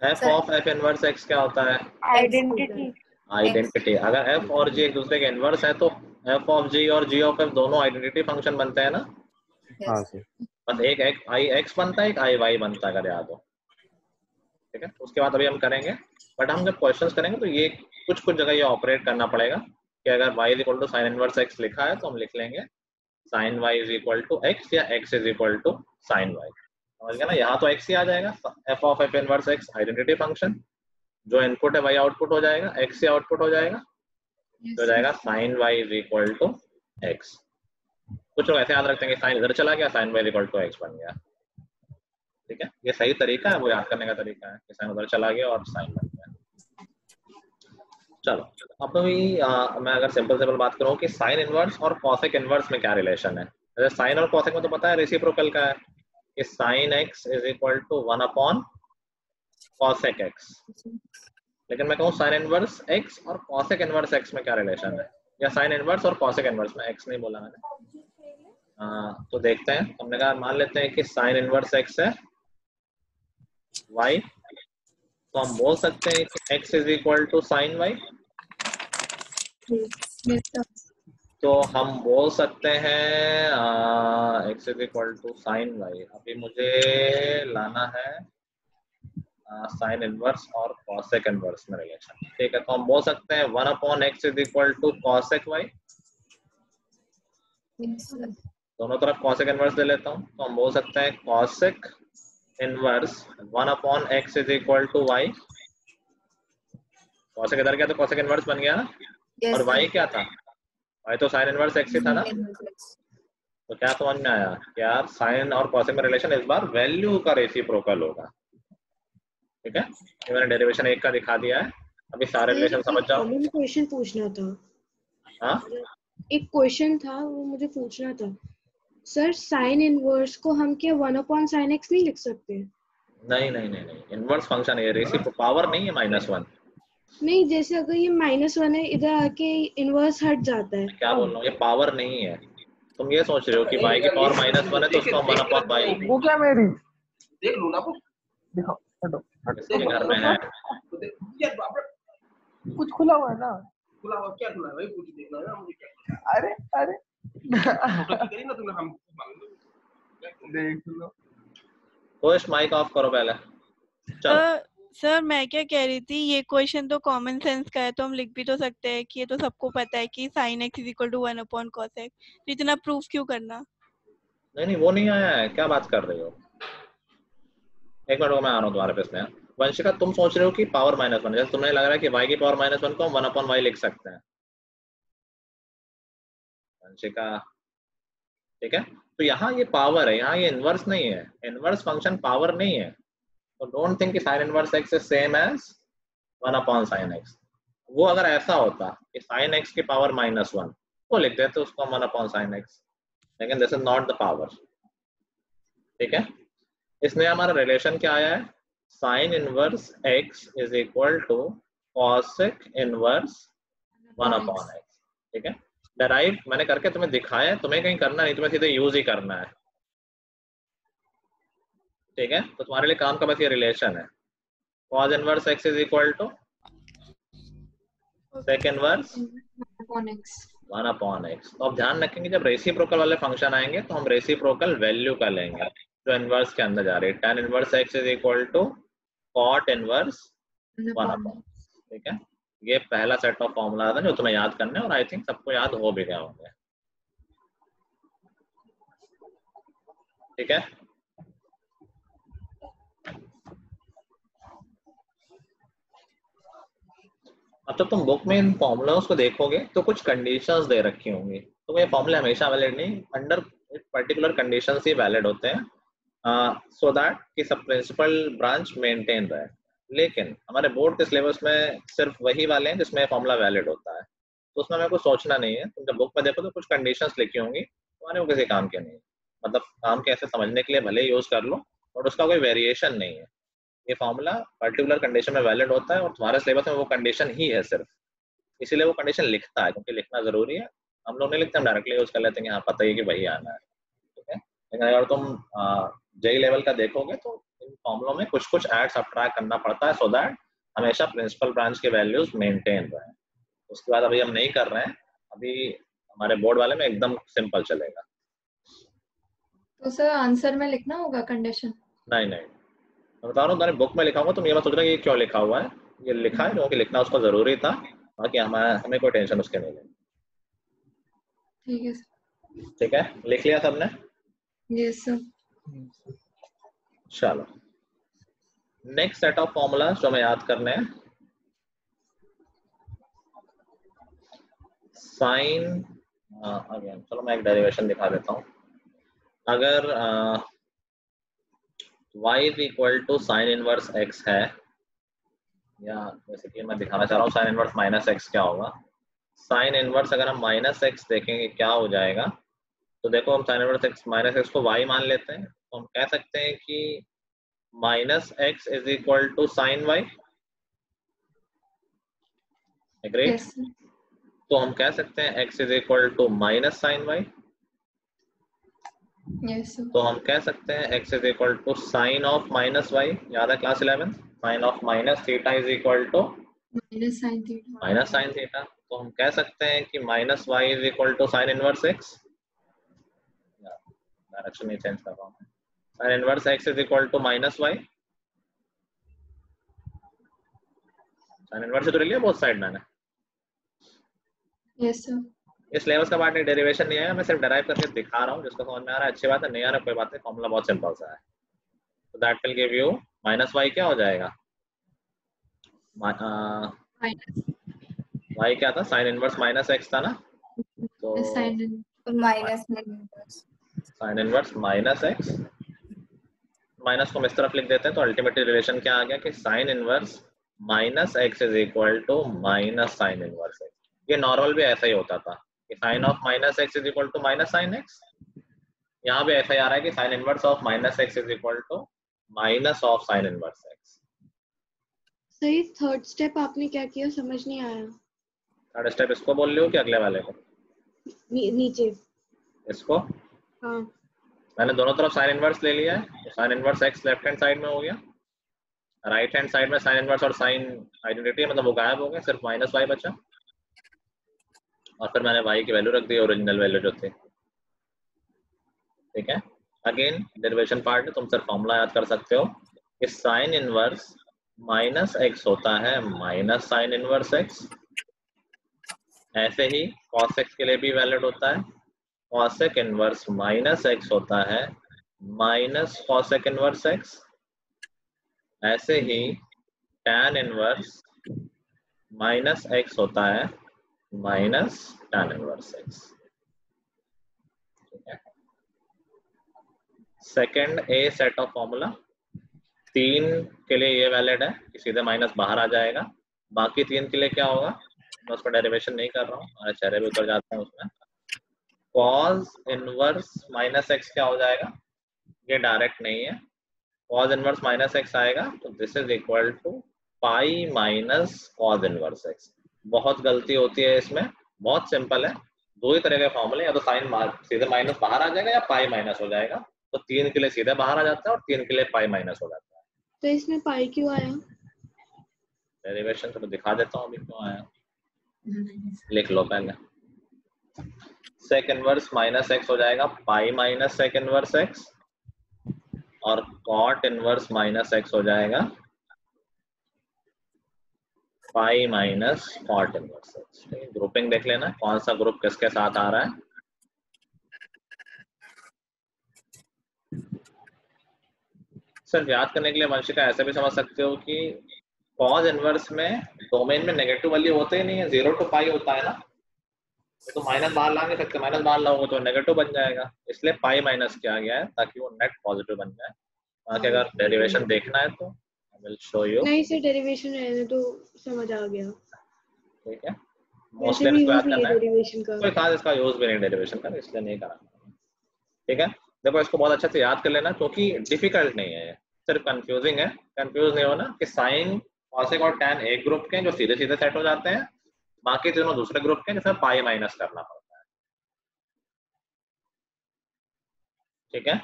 f of f inverse x क्या होता है? आइडेंटिटी। आइडेंटिटी। अगर f और g एक दूसरे के इनवर्स है तो f ऑफ g और g ऑफ f दोनों आइडेंटिटी फंक्शन बनते हैं ना? हाँ सर। बस एक i x बनता है, एक i y बनता है, अगर याद हो, ठीक है? उसके बाद अभी हम करेंगे, बट हम जब क्वेश्चंस करेंगे तो ये कुछ कुछ जगह ये ऑपरेट करना पड़ेगा कि अगर y is equal to sine inverse x लिखा है तो हम लिख लेंगे sine y is equal to x या x is equal to sine y। समझ गया ना? यहाँ तो x ही आ जाएगा, f of f inverse x identity function, जो इनपुट है y आउटपुट हो जाएगा, x से आउटपुट हो जाएगा, तो हो जाएगा sine y is equal to x। कुछ लोग ऐसे याद रखते हैं कि साइन इधर चला गया, sine y is equal to x बन गया, ठीक है? ये सही तरीका है, वो याद करने का तरीका है कि साइन उधर चला गया और साइन बन गया। चलो अब अभी मैं अगर सिंपल बात करूं कि साइन इनवर्स और कॉसेक इनवर्स में क्या रिलेशन है। जैसे साइन और कॉसेक में तो पता है रेसिप्रोकल का है कि sine x is equal to 1 upon cosec x, लेकिन मैं कहूँ साइन इनवर्स x और कॉसेक इनवर्स x में क्या रिलेशन है, या साइन इनवर्स और कॉसेक इनवर्स में, x नहीं बोला मैंने। तो देखते हैं, हमने कहा मान लेते हैं कि साइन इनवर्स x है y, तो हम बोल सकते हैं कि x is equal to sine y। Yes, sir. तो हम बोल सकते हैं x is equal to sine y। अभी मुझे लाना है साइन इनवर्स और कॉसेक इनवर्स में रिलेशन, ठीक है? तो हम बोल सकते हैं 1 upon x is equal to cosec y। Yes, sir. दोनों तरफ कॉसेक इनवर्स ले लेता हूँ, तो हम बोल सकते हैं cosec inverse 1 upon x is equal to y। Cosec इधर गया तो कॉसेक इनवर्स बन गया ना, Yes, और y sir. क्या था? y तो साइन इनवर्स x ही था ना। Yes. तो क्या समझ में आया कि यार साइन और कॉसेक में रिलेशन इस बार वैल्यू का रेसिप्रोकल होगा, ठीक है? ये मैंने डेरिवेशन 1 का दिखा दिया है, अभी सारे रिलेशन समझ जाओ। कॉमन क्वेश्चन पूछना था। हाँ एक क्वेश्चन था वो मुझे पूछना था सर, साइन इनवर्स को हम क्या 1 अपॉन साइन एक्स नहीं लिख सकते? नहीं नहीं नहीं नहीं, इनवर्स फंक्शन है, रेसिप्रोकल पावर नहीं है -1। नहीं, जैसे अगर ये -1 है, इधर आके इनवर्स हट जाता है। क्या बोल रहा हूँ, ये पावर नहीं है। तुम ये सोच रहे हो कि y की पावर -1 है तो उसको हम 1 अपॉन y वो क्या मेरी देख लो ना वो, दिखाओ, हटो इसके घर में है। तो देख यार बाप रे, कुछ खुला हुआ है ना। खुला हुआ क्या खुला है भाई, कुछ देखना है ना मुझे क्या। अरे अरे तो करी ना तुमने हम देख लो। कोश माइक ऑफ करो पहले। चलो सर मैं क्या कह रही थी, ये क्वेश्चन तो कॉमन सेंस का है, तो हम लिख भी तो सकते हैं कि ये तो सबको पता है कि sin x is equal to 1/cos x। तो इतना प्रूफ क्यों करना? नहीं नहीं वो नहीं आया है, क्या बात कर रही हो? एक मिनट को मैं आ रहा हूँ तुम्हारे पास में। वंशिका तुम सोच रहे हो कि पावर -1, जैसे तुम्हें लग रहा है कि y की पावर -1 को हम 1/y लिख सकते हैं। वंशिका ठीक है, तो यहाँ ये पावर है, यहाँ ये इनवर्स नहीं है। इनवर्स फंक्शन पावर नहीं है, तो डोंट थिंक कि sin inverse x is same as 1/sin x। वो अगर ऐसा होता कि sin x की पावर -1 वो लिख देते उसको 1/sin x, लेकिन this is not the power. ठीक है, इसमें हमारा रिलेशन क्या आया है? sin inverse x is equal to cosec inverse 1/x। ठीक है, डराइव मैंने करके तुम्हें दिखाया है, तुम्हें कहीं करना नहीं, तुम्हें सीधे यूज ही करना है। ठीक है, तो तुम्हारे लिए काम का बस ये रिलेशन है, cos inverse x is equal to sec inverse 1/x। तो अब ध्यान रखेंगे जब रेसिप्रोकल वाले फंक्शन आएंगे तो हम रेसिप्रोकल वैल्यू का लेंगे जो इनवर्स के अंदर जा रही है। tan inverse x is equal to cot inverse 1/x। ठीक है, ये पहला सेट ऑफ फॉर्मूला था जो तुम्हें याद करना है, और आई थिंक सबको याद हो भी गया होंगे। ठीक है, अब जब तुम बुक में इन फॉर्मूलाज को देखोगे तो कुछ कंडीशंस दे रखी होंगी, तो ये फॉर्मूले हमेशा वैलिड नहीं, अंडर पर्टिकुलर कंडीशंस ही वैलिड होते हैं, सो दैट कि सब प्रिंसिपल ब्रांच मेंटेन रहे। लेकिन हमारे बोर्ड के सिलेबस में सिर्फ वही वाले हैं जिसमें फॉर्मूला वैलिड होता है, तो उसमें हमें कुछ सोचना नहीं है। तुम जब बुक में देखो तो कुछ कंडीशंस लिखी होंगी, तुम्हारे वो किसी काम के नहीं, मतलब काम के ऐसे समझने के लिए भले ही यूज कर लो, और उसका कोई वेरिएशन नहीं है। ये फॉर्मूला पर्टिकुलर कंडीशन में वैलिड होता है, और तुम्हारे सिलेबस में वो कंडीशन ही है सिर्फ, इसीलिए वो कंडीशन लिखता है, क्योंकि लिखना जरूरी है। हम लोग नहीं लिखते, हम डायरेक्टली यूज कर लेते हैं, हाँ पता ही है कि वही आना है। ठीक है, लेकिन अगर तुम जेई लेवल का देखोगे तो इन फॉर्मुलों में कुछ कुछ ऐड सब्ट्रैक्ट करना पड़ता है, सो दैट हमेशा प्रिंसिपल ब्रांच के वैल्यूज मेंटेन रहे। उसके बाद अभी हम नहीं कर रहे हैं, अभी हमारे बोर्ड वाले में एकदम सिंपल चलेगा। तो सर आंसर में लिखना होगा कंडीशन? नहीं नहीं, मैं बता रहा हूँ, तुम्हारे बुक में लिखा हुआ, तुम ये मत सोच रहे कि ये क्यों लिखा हुआ है, ये लिखा है क्योंकि लिखना उसको जरूरी था, बाकी हमें कोई टेंशन उसके नहीं लेनी। ठीक है सर। ठीक है, लिख लिया सबने? Yes sir. चलो नेक्स्ट सेट ऑफ फॉर्मूलाज जो हमें याद करने हैं, साइन अगेन, चलो मैं एक डेरिवेशन दिखा देता हूँ। अगर y is equal to sine inverse x है, या जैसे कि मैं दिखाना चाह रहा हूँ साइन इनवर्स माइनस x क्या होगा। साइन इनवर्स अगर हम -x देखेंगे क्या हो जाएगा, तो देखो हम साइन इनवर्स x -x को y मान लेते हैं, तो हम कह सकते हैं कि -x is equal to sine y। Agree? Yes sir. तो हम कह सकते हैं x is equal to minus sine y। Yes sir. तो हम कह सकते हैं x is equal to sine of minus y। याद है class 11, sine of minus theta is equal to minus sine theta. Minus sine theta. तो हम कह सकते हैं कि माइनस y is equal to sine inverse x। Direction नहीं चेंज कर रहा हूँ, sine inverse x is equal to minus y। Sine inverse तो ले लिया बोथ साइड मैंने। Yes sir. इस सिलेबस का पार्ट नहीं, डेरिवेशन नहीं आया, मैं सिर्फ डराइव करके दिखा रहा हूँ, जिसको समझ में आ रहा है अच्छी बात है, नहीं आ रहा कोई बात नहीं, फॉर्मूला बहुत सिंपल सा है। तो that will give you -y क्या हो जाएगा, y क्या था, साइन इनवर्स माइनस x था ना, तो sign inverse minus x, minus को इस तरफ लिख देते हैं, तो अल्टीमेटली रिलेशन क्या आ गया कि sine inverse minus x is equal to minus sine inverse x। ये नॉर्मल भी ऐसा ही होता था कि sine of minus x is equal to minus sine x। यहाँ भी ऐसा ही आ रहा है कि sine inverse of minus x is equal to minus of sine inverse x। सही, थर्ड स्टेप आपने क्या किया समझ नहीं आया। थर्ड स्टेप इसको बोल रहे हो कि अगले वाले को? नीचे इसको हाँ। मैंने दोनों तरफ साइन इनवर्स ले लिया है, तो sign inverse x left hand side में हो गया, राइट हैंड साइड में साइन इनवर्स और साइन आइडेंटिटी मतलब वो गायब हो गए, सिर्फ -y बचा, और फिर मैंने y की वैल्यू रख दी ओरिजिनल वैल्यू जो थी। ठीक है। अगेन डेरिवेशन पार्ट है, तुम सिर्फ फॉर्मूला याद कर सकते हो कि साइन इनवर्स माइनस एक्स होता है माइनस साइन इनवर्स एक्स। ऐसे ही cos x के लिए भी वैलिड होता है, cosec इनवर्स माइनस एक्स होता है माइनस cosec इनवर्स एक्स। ऐसे ही tan इनवर्स माइनस एक्स होता है minus tan inverse x. Second A set of formula 3 के लिए ये वैलिड है कि सीधे माइनस बाहर आ जाएगा। बाकी 3 के लिए क्या होगा, मैं उसका डेरिवेशन नहीं कर रहा हूँ, हमारे चेहरे भी उतर जाते हैं उसमें। cos इनवर्स माइनस एक्स क्या हो जाएगा, ये डायरेक्ट नहीं है, cos इनवर्स माइनस एक्स आएगा तो this is equal to pi minus cos inverse x. बहुत गलती होती है इसमें, बहुत सिंपल है, दो ही तरह के फॉर्मूले, या तो साइन सीधे माइनस बाहर आ जाएगा या पाई माइनस हो जाएगा। तो 3 के लिए सीधे बाहर आ जाता है और 3 के लिए पाई माइनस हो जाता है। तो इसमें पाई क्यों आया? डेरिवेशन तो दिखा देता हूँ अभी क्यों आया, लिख लो पहले। सेक इनवर्स माइनस एक्स हो जाएगा pi minus sec inverse x, और कॉट इनवर्स माइनस एक्स हो जाएगा pi minus cot inverse x. Grouping देख लेना कौन सा ग्रुप किसके साथ आ रहा है। सिर्फ याद करने के लिए वंशिका ऐसे भी समझ सकते हो कि cos इनवर्स में डोमेन में नेगेटिव वैल्यू होते ही नहीं है, 0 to पाई होता है ना, तो माइनस बाहर ला नहीं सकते, माइनस बाहर लाओगे तो नेगेटिव बन जाएगा, इसलिए पाई माइनस किया गया है ताकि वो नेट पॉजिटिव बन जाए। बाकी अगर डेरिवेशन देखना है तो आई विल शो यू। नहीं से डेरिवेशन रहने तो समझ आ गया। ठीक है, वैसे मोस्टली भी इसको यूज याद नहीं करना है है, डेरिवेशन का। कोई खास इसका यूज भी नहीं डेरिवेशन का, इसलिए नहीं करा। ठीक है, देखो इसको बहुत अच्छे से याद कर लेना क्योंकि डिफिकल्ट नहीं है, सिर्फ कंफ्यूजिंग है। कंफ्यूज नहीं होना कि साइन कॉसेक और टैन एक ग्रुप के जो सीधे सीधे सेट हो जाते हैं, बाकी तीनों दूसरे ग्रुप के जिसमें पाई माइनस करना पड़ता है। ठीक है,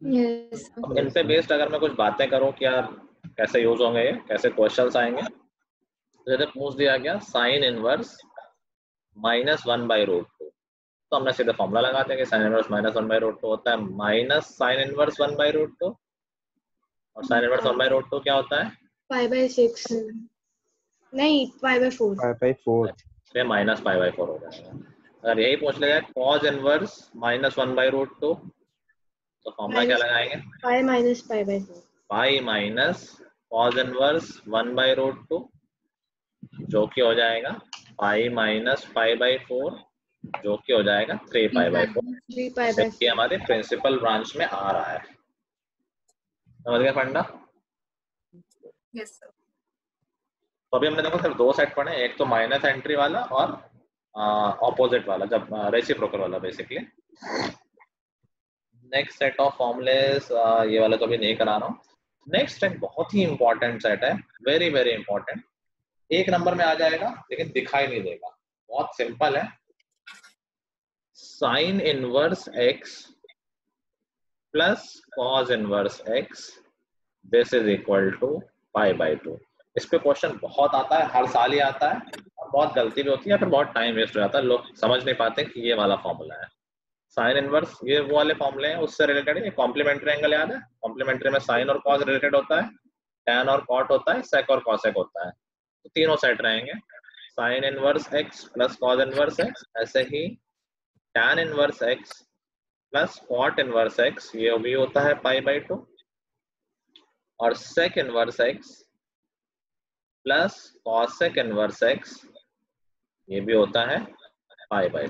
Yes. अब इन पे बेस्ड अगर मैं कुछ बातें करूं कि यार कैसे यूज होंगे ये, कैसे क्वेश्चंस आएंगे, तो जैसे पूछ दिया गया साइन इनवर्स माइनस 1/√2, तो हमने सीधे फॉर्मूला लगाते हैं कि साइन इनवर्स माइनस 1/√2 होता है माइनस साइन इनवर्स 1/√2, और साइन इनवर्स 1/√2 क्या होता है, π/6 नहीं π/4 5/4 इसलिए माइनस π/4 हो जाएगा। अगर यही पूछ लिया cos इनवर्स माइनस 1/√2, तो फॉर्मूला क्या लगाएंगे, pi minus π/4 pi minus cos inverse 1/√2, जो कि हो जाएगा पाई माइनस π/4, जो कि हो जाएगा 3π/4। 3π/4 ये हमारे प्रिंसिपल ब्रांच में आ रहा है, समझ गए फंडा। Yes, sir. तो अभी हमने देखो सिर्फ दो सेट पढ़े, एक तो माइनस एंट्री वाला और ऑपोजिट वाला, जब रेसिप्रोकल वाला basically. Next set of formulas ये वाला तो अभी नहीं करा रहा हूँ। नेक्स्ट सेट बहुत ही इंपॉर्टेंट सेट है, वेरी वेरी इंपॉर्टेंट, एक नंबर में आ जाएगा लेकिन दिखाई नहीं देगा, बहुत सिंपल है। Sine inverse x plus cos inverse x, this is equal to π/2। इस पे क्वेश्चन बहुत आता है, हर साल ही आता है, और बहुत गलती भी होती है, फिर बहुत टाइम वेस्ट हो जाता है, लोग समझ नहीं पाते कि ये वाला फॉर्मूला है साइन इनवर्स, ये वो वाले फॉर्मूले हैं उससे रिलेटेड है। कॉम्प्लीमेंट्री एंगल याद है, कॉम्प्लीमेंट्री में साइन और कॉस रिलेटेड होता है, टैन और कॉट होता है, सेक और कॉसेक होता है, तो तीनों सेट रहेंगे, sine inverse x plus cos inverse x, ऐसे ही tan inverse x plus cot inverse x, ये भी होता है π/2, और sec inverse x plus cosec inverse x, ये भी होता है π/2।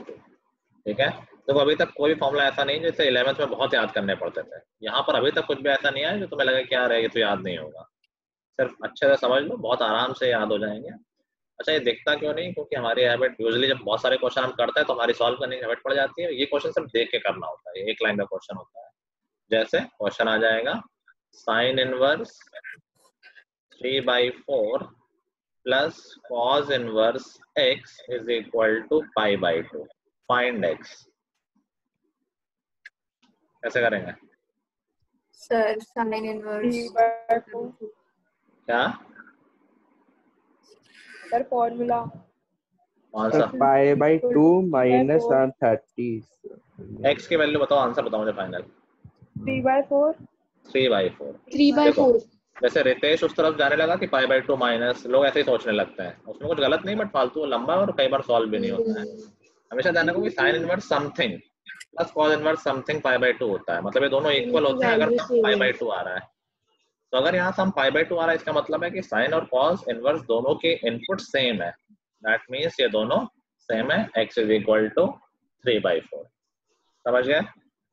ठीक है, तो अभी तक कोई फॉर्मूला ऐसा नहीं जैसे 11th में बहुत याद करने पड़ते थे, यहाँ पर अभी तक कुछ भी ऐसा नहीं है जो तुम्हें लगे क्या रहे ये तो याद नहीं होगा, सिर्फ अच्छे से समझ लो, बहुत आराम से याद हो जाएंगे। अच्छा, ये दिखता क्यों नहीं, क्योंकि हमारी हैबिट यूजुअली जब बहुत सारे क्वेश्चन हम करते हैं तो हमारी सॉल्व करने की हैबिट पड़ जाती है, ये क्वेश्चन सिर्फ देख के करना होता है, एक लाइन का क्वेश्चन होता है। जैसे क्वेश्चन आ जाएगा sine inverse 3/4 plus cos inverse x is equal to π/2, find x, कैसे करेंगे? Sir, sin inverse. 3/4 क्या सर फॉर्मूला कौन सा? π/2 minus 30 x की वैल्यू बताओ, आंसर बताओ मुझे फाइनल। 3/4 3/4। 3/4 वैसे रितेश उस तरफ जाने लगा कि π/2 माइनस, लोग ऐसे ही सोचने लगते हैं, उसमें कुछ गलत नहीं, बट फालतू लंबा और कई बार सॉल्व भी नहीं होता है। हमेशा ध्यान रखो कि sine inverse something plus cos inverse something π/2 होता है, मतलब ये दोनों इक्वल होते हैं अगर सम π/2 आ रहा है। तो अगर यहाँ सम π/2 आ रहा है, इसका मतलब है कि साइन और कॉस इनवर्स दोनों के इनपुट सेम है, दैट मींस ये दोनों सेम है, x इज इक्वल टू 3/4। समझ गए?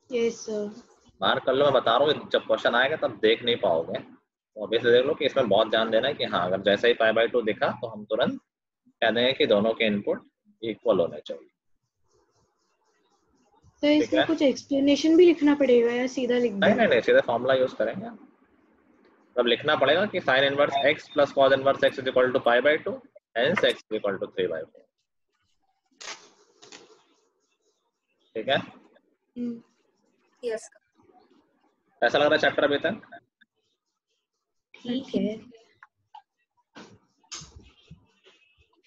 Yes sir. मार्क कर लो, मैं बता रहा हूँ जब क्वेश्चन आएगा तब देख नहीं पाओगे, तो ऑब्वियसली देख लो कि इसमें बहुत ध्यान देना है कि हाँ अगर जैसे ही π/2 दिखा तो हम तुरंत कह देंगे कि दोनों के इनपुट इक्वल होने चाहिए। तो इसमें कुछ एक्सप्लेनेशन भी लिखना पड़ेगा या सीधा लिख नहीं दें? नहीं नहीं, सीधा फॉर्मूला यूज करेंगे। तब लिखना पड़ेगा कि sine inverse x plus cos inverse x is equal to π/2, hence x is equal to 3/4। ठीक है? यस कैसा लग रहा है चैप्टर अभी तक? ठीक है।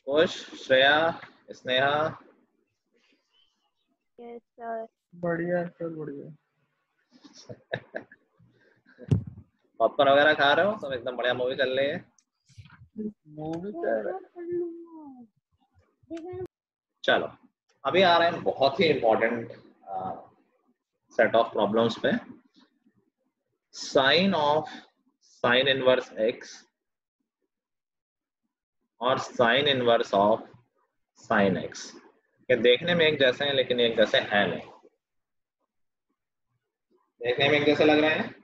खुश, श्रेया, स्नेहा? Yes sir. बढ़िया सर, बढ़िया। पॉपकॉर्न वगैरह खा रहे हो? सब एकदम बढ़िया मूवी चल रही है। मूवी सर, चलो अभी आ रहे हैं बहुत ही इंपॉर्टेंट सेट ऑफ प्रॉब्लम्स पे। Sine of sine inverse x और sine inverse of sine x, ये देखने में एक जैसे हैं लेकिन एक जैसे है नहीं। देखने में एक जैसे लग रहे हैं।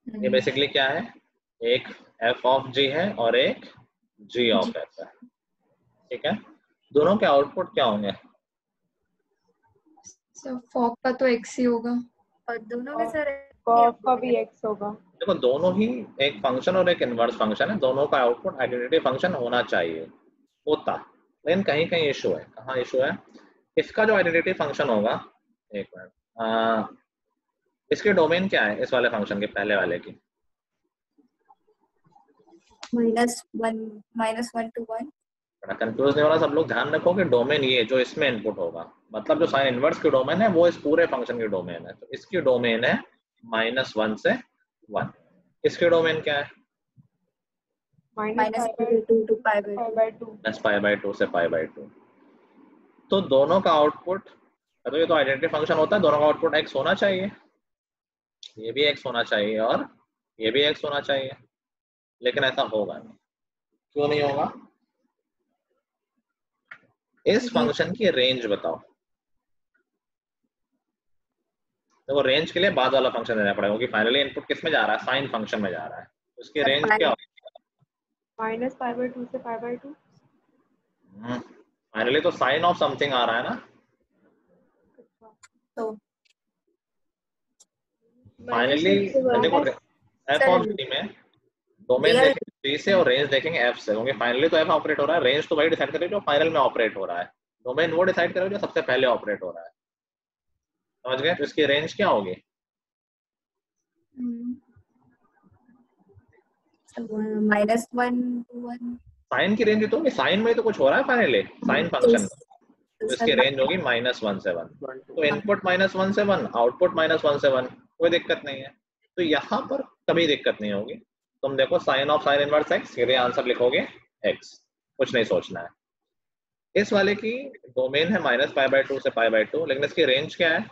ये बेसिकली क्या है, एक f ऑफ g है और एक g ऑफ f है। ठीक है, दोनों के आउटपुट क्या होंगे? सर फॉक का तो x ही होगा और दोनों में सर कॉफ का भी x होगा। देखो दोनों ही एक फंक्शन और एक इनवर्स फंक्शन है, दोनों का आउटपुट आइडेंटिटी फंक्शन होना चाहिए, होता, लेकिन कहीं कहीं इशू है। कहाँ इशू है? इसका जो आइडेंटिटी फंक्शन होगा, एक मिनट, इसके डोमेन क्या है इस वाले फंक्शन के, पहले वाले की? -1 to 1। बड़ा कंफ्यूज नहीं होना सब लोग, ध्यान रखो कि डोमेन ये जो इसमें इनपुट होगा, मतलब जो साइन इनवर्स की डोमेन है वो इस पूरे फंक्शन की डोमेन है, तो इसकी डोमेन है -1 से 1। इसकी डोमेन क्या है? -π/2 to π/2। π/2 से π/2। तो दोनों का आउटपुट, तो ये तो आइडेंटिटी फंक्शन होता है, दोनों का आउटपुट x होना चाहिए, ये भी x होना चाहिए और ये भी x होना चाहिए, लेकिन ऐसा होगा नहीं। क्यों नहीं होगा? इस फंक्शन की रेंज बताओ। देखो रेंज के लिए बाद वाला फंक्शन देना पड़ेगा क्योंकि फाइनली इनपुट किस में जा रहा है, साइन फंक्शन में जा रहा है, उसकी रेंज क्या होगी? -π/2 से π/2। फाइनली तो साइन ऑफ समथिंग आ रहा है ना, तो फाइनली देखो f ऑफ g में डोमेन देखेंगे g से और रेंज देखेंगे f से, क्योंकि फाइनली तो f ऑपरेट हो रहा है, रेंज तो वही डिसाइड करेगा जो फाइनल में ऑपरेट हो रहा है, डोमेन वो डिसाइड करेगा जो सबसे पहले ऑपरेट हो रहा है। समझ गए? तो इसकी रेंज क्या होगी? -1 to 1। साइन की रेंज तो साइन में तो कुछ हो रहा है फाइनली, साइन फंक्शन, तो इसकी रेंज होगी -1 से 1। तो इनपुट -1 से 1, आउटपुट -1 से 1, कोई दिक्कत नहीं है। तो यहाँ पर कभी दिक्कत नहीं होगी। तुम देखो sine of sine inverse x, सीधे आंसर लिखोगे x, कुछ नहीं सोचना है। इस वाले की डोमेन है -π/2 से π/2, लेकिन इसकी रेंज क्या है?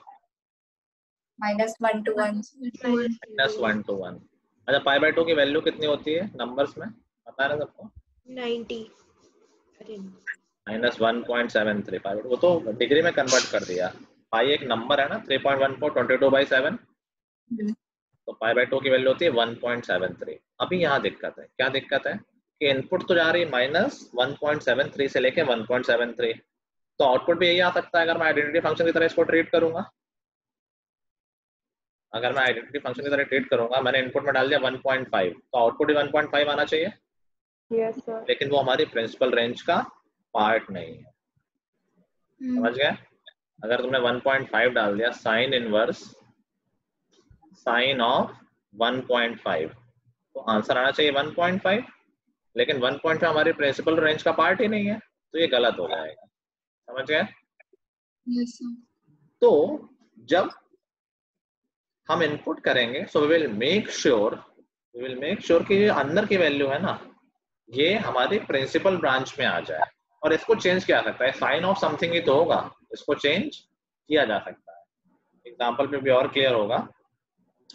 -1 to 1। -1 to 1। अच्छा π/2 की वैल्यू कितनी होती है नंबर्स में, पता है ना सबको? 90। -1.73 π/2, वो तो डिग्री में कन्वर्ट कर दिया। पाई एक नंबर है ना, 3.14 22/7, तो π/2 की वैल्यू होती है 1.73। अभी यहाँ दिक्कत है, क्या दिक्कत है कि इनपुट तो जा रही है -1.73 से लेके 1.73, तो आउटपुट भी यही आ सकता है अगर मैं आइडेंटिटी फंक्शन की तरह इसको ट्रीट करूंगा। अगर मैं आइडेंटिटी फंक्शन की तरह ट्रीट करूंगा, मैंने इनपुट में डाल दिया 1.5, तो आउटपुट भी 1.5 आना चाहिए। Yes sir. लेकिन वो हमारी प्रिंसिपल रेंज का पार्ट नहीं है। समझ गए? अगर तुमने 1.5 डाल दिया, साइन इनवर्स साइन ऑफ 1.5, तो आंसर आना चाहिए 1.5, लेकिन 1.5 हमारी प्रिंसिपल रेंज का पार्ट ही नहीं है, तो ये गलत हो जाएगा। समझ गए? Yes, sir. तो जब हम इनपुट करेंगे so we will make sure कि ये अंदर की वैल्यू है ना, ये हमारी प्रिंसिपल ब्रांच में आ जाए। और इसको चेंज किया सकता है, साइन ऑफ समथिंग ही तो होगा, इसको चेंज किया जा सकता है। एग्जांपल पे भी और क्लियर होगा।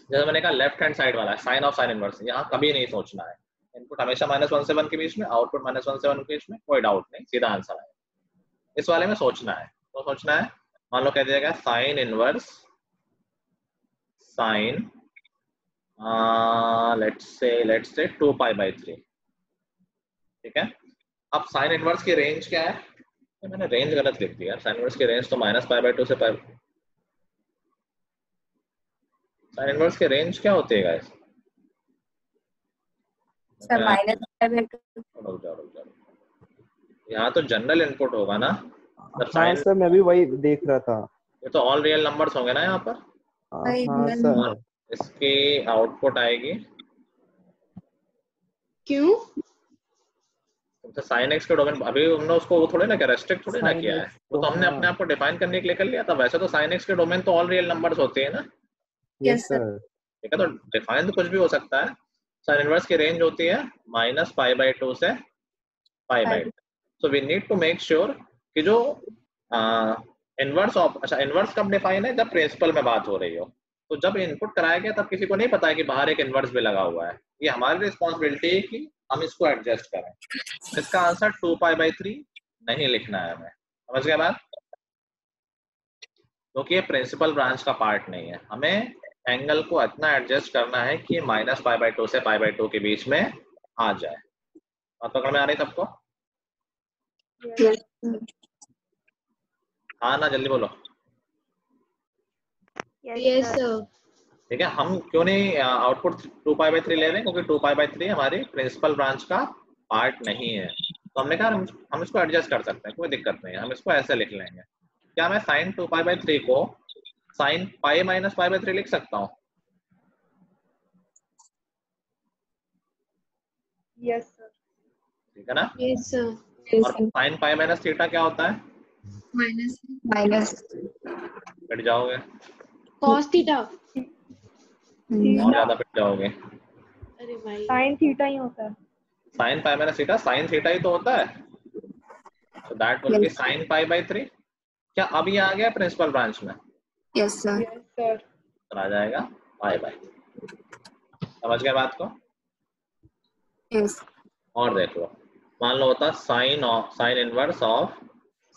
जैसे मैंने कहा लेफ्ट हैंड साइड वाला है साइन ऑफ साइन इनवर्स, यहाँ कभी नहीं सोचना है। इनपुट हमेशा -1 से 1 के बीच में, आउटपुट -1 से 1 के बीच में, कोई डाउट नहीं, सीधा आंसर आएगा। इस वाले में सोचना है, तो सोचना है, मान लो कह दिया गया sine inverse sine let's say 2π/3, ठीक है। अब साइन इनवर्स की रेंज क्या है? मैंने रेंज गलत लिख दिया। साइन इनवर्स की रेंज तो -π/2 से π। साइन इनवर्स की रेंज क्या होती है गाइस? सर -π/2। रुक जाओ, यहाँ तो जनरल इनपुट होगा ना। हाँ सर, मैं भी वही देख रहा था। ये तो ऑल रियल नंबर्स होंगे ना यहाँ पर। हाँ सर। इसकी आउटपुट आएगी, क्यों? तो साइन एक्स के डोमेन अभी हमने उसको वो थोड़े ना क्या रेस्ट्रिक्ट थोड़े ना किया है, वो तो हमने अपने आप को डिफाइन करने के लिए कर लिया था। वैसे तो साइन एक्स के डोमेन तो ऑल रियल नंबर्स होते हैं ना। Yes sir. ठीक है, तो डिफाइन तो कुछ भी हो सकता है। साइन इनवर्स की रेंज होती है -π/2 से π/2। So we need to make sure कि जो इनवर्स ऑफ, अच्छा इनवर्स कब डिफाइन है? जब प्रिंसिपल में बात हो रही हो। तो जब इनपुट कराया गया तब किसी को नहीं पता है कि बाहर एक इनवर्स भी लगा हुआ है। ये हमारी रिस्पॉन्सिबिलिटी है कि हम इसको एडजस्ट करें। इसका आंसर 2π/3 नहीं लिखना है हमें, समझ गए बात? क्योंकि ये प्रिंसिपल ब्रांच का पार्ट नहीं है। हमें एंगल को इतना एडजस्ट करना है कि -π/2 से π/2 के बीच में आ जाए। बात पकड़ में आ रही सबको? हाँ ना, जल्दी बोलो। Yes sir. ठीक है, हम क्यों नहीं आउटपुट 2π/3 ले रहे हैं? क्योंकि 2π/3 हमारी प्रिंसिपल ब्रांच का पार्ट नहीं है। तो हमने कहा हम इसको एडजस्ट कर सकते हैं, कोई दिक्कत नहीं है, हम इसको ऐसे लिख लेंगे। क्या मैं sin 2π/3 को sin π - π/3 लिख सकता हूँ? Yes sir. ठीक है ना? Yes sir. और sin π - थीटा क्या होता है? माइनस कट जाओगे cos थीटा। और ज्यादा कट जाओगे। अरे भाई, साइन थीटा ही होता है। sin π - थीटा sin थीटा ही तो होता है। so that will be sin π/3। क्या अब ये आ गया प्रिंसिपल ब्रांच में? Yes sir. Yes sir. तो आ जाएगा π/। समझ गए बात को? यस। और देख लो, मान लो होता साइन इनवर्स ऑफ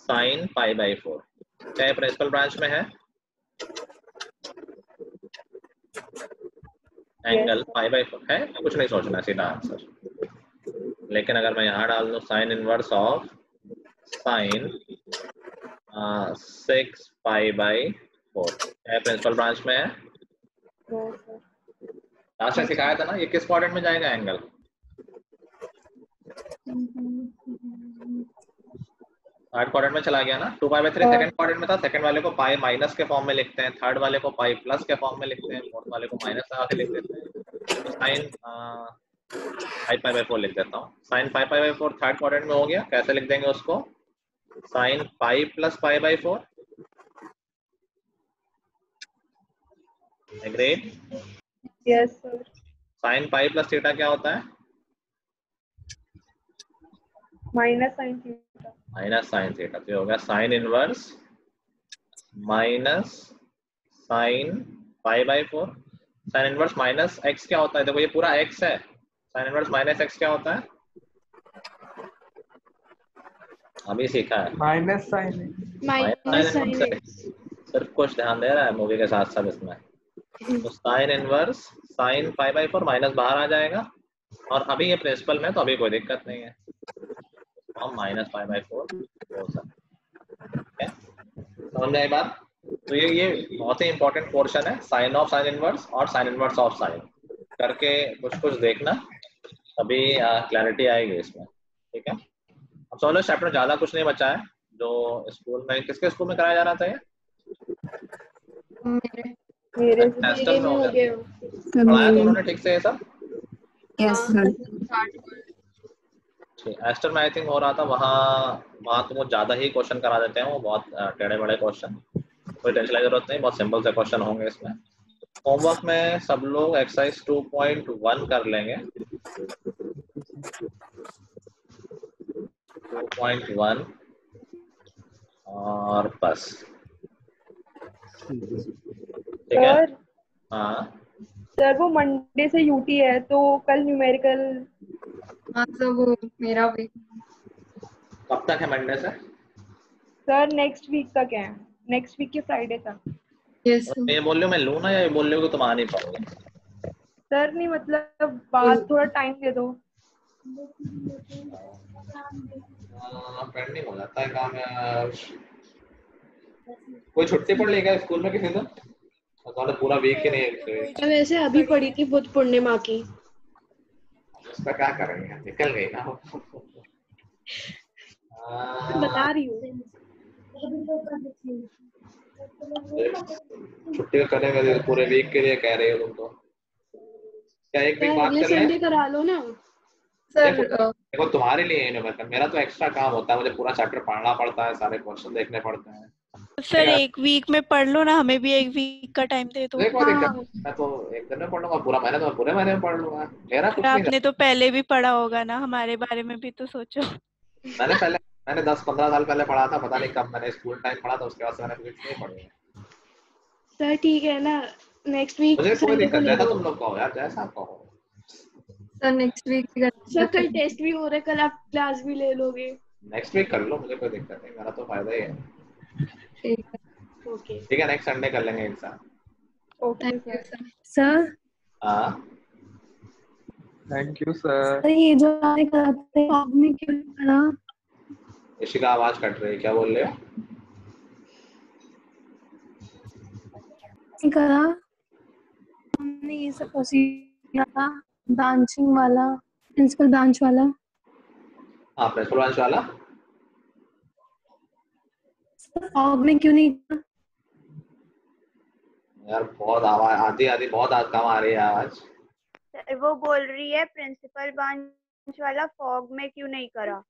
sin π/4। क्या प्रिंसिपल ब्रांच में है? एंगल π/4 है, कुछ नहीं सोचना, सीधा आंसर। लेकिन अगर मैं यहाँ डाल दूं साइन इनवर्स ऑफ साइन 6π/4, क्या प्रिंसिपल ब्रांच में है? लास्ट में सिखाया था ना, ये किस क्वाड्रेंट में जाएगा एंगल? थर्ड क्वाड्रेंट में चला गया ना। 2π/3 सेकंड क्वाड्रेंट में था। सेकंड वाले को पाई माइनस के फॉर्म में लिखते हैं, थर्ड वाले को पाई प्लस के फॉर्म में लिखते हैं, फोर्थ वाले को माइनस लगा के लिख देते हैं। तो साइन 5π/4 लिख देता हूँ। साइन 5π/4 थर्ड क्वाड्रेंट में हो गया। कैसे लिख देंगे उसको? Sine pi plus π/4। Agreed? Yes sir. Sine pi plus theta क्या होता है? Minus sine theta. Minus sine theta. तो होगा sine inverse minus sine π/4। Sine inverse minus x क्या होता है? देखो ये पूरा एक्स है। साइन इनवर्स माइनस एक्स क्या होता है? अभी सीखा है। Minus sine x. सिर्फ कुछ ध्यान दे रहा है मूवी के साथ साथ इसमें। तो साइन इनवर्स साइन π/4 माइनस बाहर आ जाएगा। और अभी ये प्रिंसिपल में तो अभी कोई दिक्कत नहीं है, हम -π/4 हो सकते हैं। समझ आई बात? तो ये बहुत ही इंपॉर्टेंट पोर्शन है, साइन ऑफ साइन इनवर्स और साइन इनवर्स ऑफ साइन। करके कुछ देखना, तभी क्लैरिटी आएगी इसमें। ठीक है, अब सोलो चैप्टर ज्यादा कुछ नहीं बचा है। जो स्कूल में, किसके स्कूल में कराया जाना था ये? मेरे में हो गया। पढ़ाया तो उन्होंने ठीक से ये सब? Yes sir. एस्टर में आई थिंक हो रहा था, वहाँ वहाँ तो वो ज्यादा ही क्वेश्चन करा देते हैं, वो बहुत टेढ़े बड़े क्वेश्चन, कोई टेंशन की जरूरत नहीं, बहुत सिंपल से क्वेश्चन होंगे इसमें। होमवर्क में सब लोग एक्सरसाइज 2.1 कर लेंगे, 2.1 और बस, ठीक है। सर हाँ सर वो मंडे से यूटी है तो कल न्यूमेरिकल। हाँ तो वो मेरा भी कब तक है मंडे से? सर नेक्स्ट वीक तक है, नेक्स्ट वीक के फ्राइडे तक। यस ये बोल रही हो मैं लूँ ना, या ये बोल रही हो कि तुम आ नहीं पाओगे? सर नहीं मतलब बात थोड़ा टाइम दे दो। पेंडिंग हो जाता है काम यार। कोई छुट्टी पड़ लेगा स्कूल में किसी दिन? तो पूरा वीक ही नहीं है। वैसे अभी पड़ी थी बुध पूर्णिमा की। उसका क्या करेंगे, निकल गई ना वो। बता रही हूँ। छुट्टी करेंगे पूरे वीक के लिए कह रही हो तुम तो। क्या एक वीक बात अगले कर ले? संडे करा लो ना सर। देखो तुम्हारे लिए यूनिवर्सल, मेरा तो एक्स्ट्रा काम होता है, मुझे पूरा चैप्टर पढ़ना पड़ता है, सारे क्वेश्चन देखने पड़ते हैं। सर एक वीक में पढ़ लो ना, हमें भी एक वीक का टाइम दे दो। देखो दिक्कत, मैं तो एक दिन में पढ़ लूंगा पूरा महीना, तो मैं पूरे महीने में पढ़ लूंगा, मेरा कुछ नहीं। आपने तो पहले भी पढ़ा होगा ना, हमारे बारे में भी तो सोचो। मैंने 10-15 साल पहले पढ़ा था, पता नहीं कब मैंने स्कूल टाइम पढ़ा था, उसके बाद से मैंने फिजिक्स नहीं पढ़ी है। सर ठीक है ना, नेक्स्ट वीक मुझे कोई संडे को दिक्कत ले जैसा लो। तुम लोग कहो यार, जैसा आप कहो। सर नेक्स्ट वीक सर कल टेस्ट भी हो रहे, कल आप क्लास भी ले लोगे। नेक्स्ट वीक कर लो, मुझे कोई दिक्कत नहीं, मेरा तो फायदा ही है। ठीक है। ओके ठीक है, नेक्स्ट संडे कर लेंगे exam. Okay thank you sir. Sir. हाँ थैंक यू सर। ये जो आपने कराते हैं आपने क्यों करा? इशिका आवाज कट रही है, क्या बोल रहे हो? करा हमने ये सब किया था, ब्रांचिंग वाला, प्रिंसिपल ब्रांच वाला। हाँ प्रिंसिपल ब्रांच वाला। फॉग में क्यों नहीं था? यार बहुत आवाज आधी आधी बहुत कम आ रही है आवाज। वो बोल रही है प्रिंसिपल ब्रांच वाला फॉग में क्यों नहीं करा।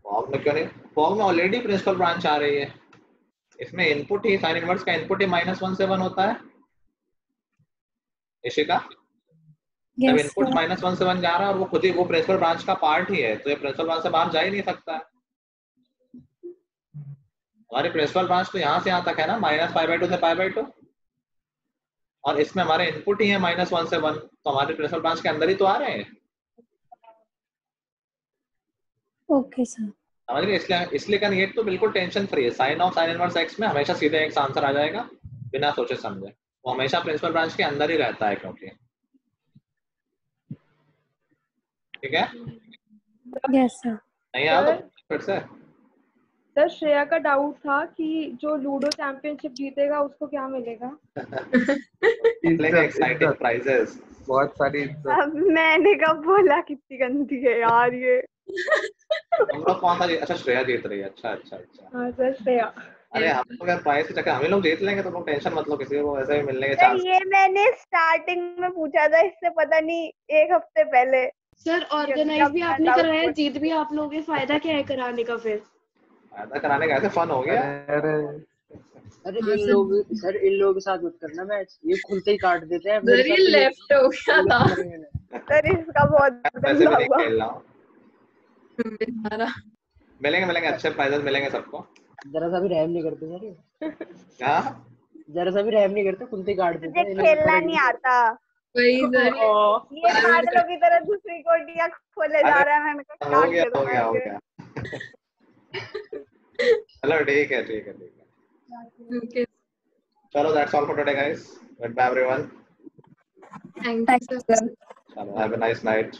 फॉग में क्यों नहीं? फॉग में ऑलरेडी प्रिंसिपल ब्रांच आ रही है, इसमें इनपुट ही साइन इनवर्स का इनपुट ही -1 से 1 होता है। इशिका जब इनपुट -1 से 1 जा रहा है और वो खुद ही वो प्रिंसिपल ब्रांच का पार्ट ही है, तो ये प्रिंसिपल ब्रांच से बाहर जा ही नहीं सकता है। हमारी प्रिंसिपल ब्रांच तो यहाँ से यहाँ तक है ना, -π/2 से π/2, और इसमें हमारे इनपुट ही है -1 से 1, तो हमारे प्रिंसिपल ब्रांच के अंदर ही तो आ रहे हैं। Okay sir. समझ गए? इसलिए कहना ये तो बिल्कुल टेंशन फ्री है। Sine of sine inverse x में हमेशा सीधे x आंसर आ जाएगा बिना सोचे समझे, वो हमेशा प्रिंसिपल ब्रांच के अंदर ही रहता है क्योंकि। ठीक है? Yes sir. नहीं यार तो फिर से सर श्रेया का डाउट था कि जो लूडो चैंपियनशिप जीतेगा उसको क्या मिलेगा? एक्साइटिंग प्राइजेस, बहुत सारी इज्जत। अब मैंने कब बोला कितनी गंदी है यार ये। हम लोग कौन सा अच्छा श्रेया जीत रही है, अच्छा अच्छा अच्छा। हाँ सर श्रेया। अरे हम लोग यार प्राइस के चक्कर हम ही लोग जीत लेंगे, तो लोग टेंशन मत लो, किसी को ऐसे भी मिलने के सर चांस। ये मैंने स्टार्टिंग में पूछा था, इससे पता नहीं एक हफ्ते पहले। सर ऑर्गेनाइज भी आपने कराया, जीत भी आप लोगों के, फायदा क्या है कराने का फिर? फायदा कराने का ऐसे फन हो गया। अरे इन लोग सर इन लोगों के साथ मत करना मैच, ये खुलते ही काट देते हैं। सर ये लेफ्ट हो गया था। सर इसका बहुत वैसे भी नहीं खेल रहा हूँ। मिलेंगे अच्छे प्राइजेस मिलेंगे सबको। जरा सा भी रहम नहीं करते सर ये। क्या? जरा सा भी रहम नहीं करते, खुलते ही काट देते हैं। मुझे खेलना नहीं आता। वही सर ये पागलों की तरह दूसरी कोटियां खोले जा रहा है। मैंने कहा हो गया चलो ठीक है ओके चलो that's all for today guys, goodbye everyone, thank you sir. Have a nice night.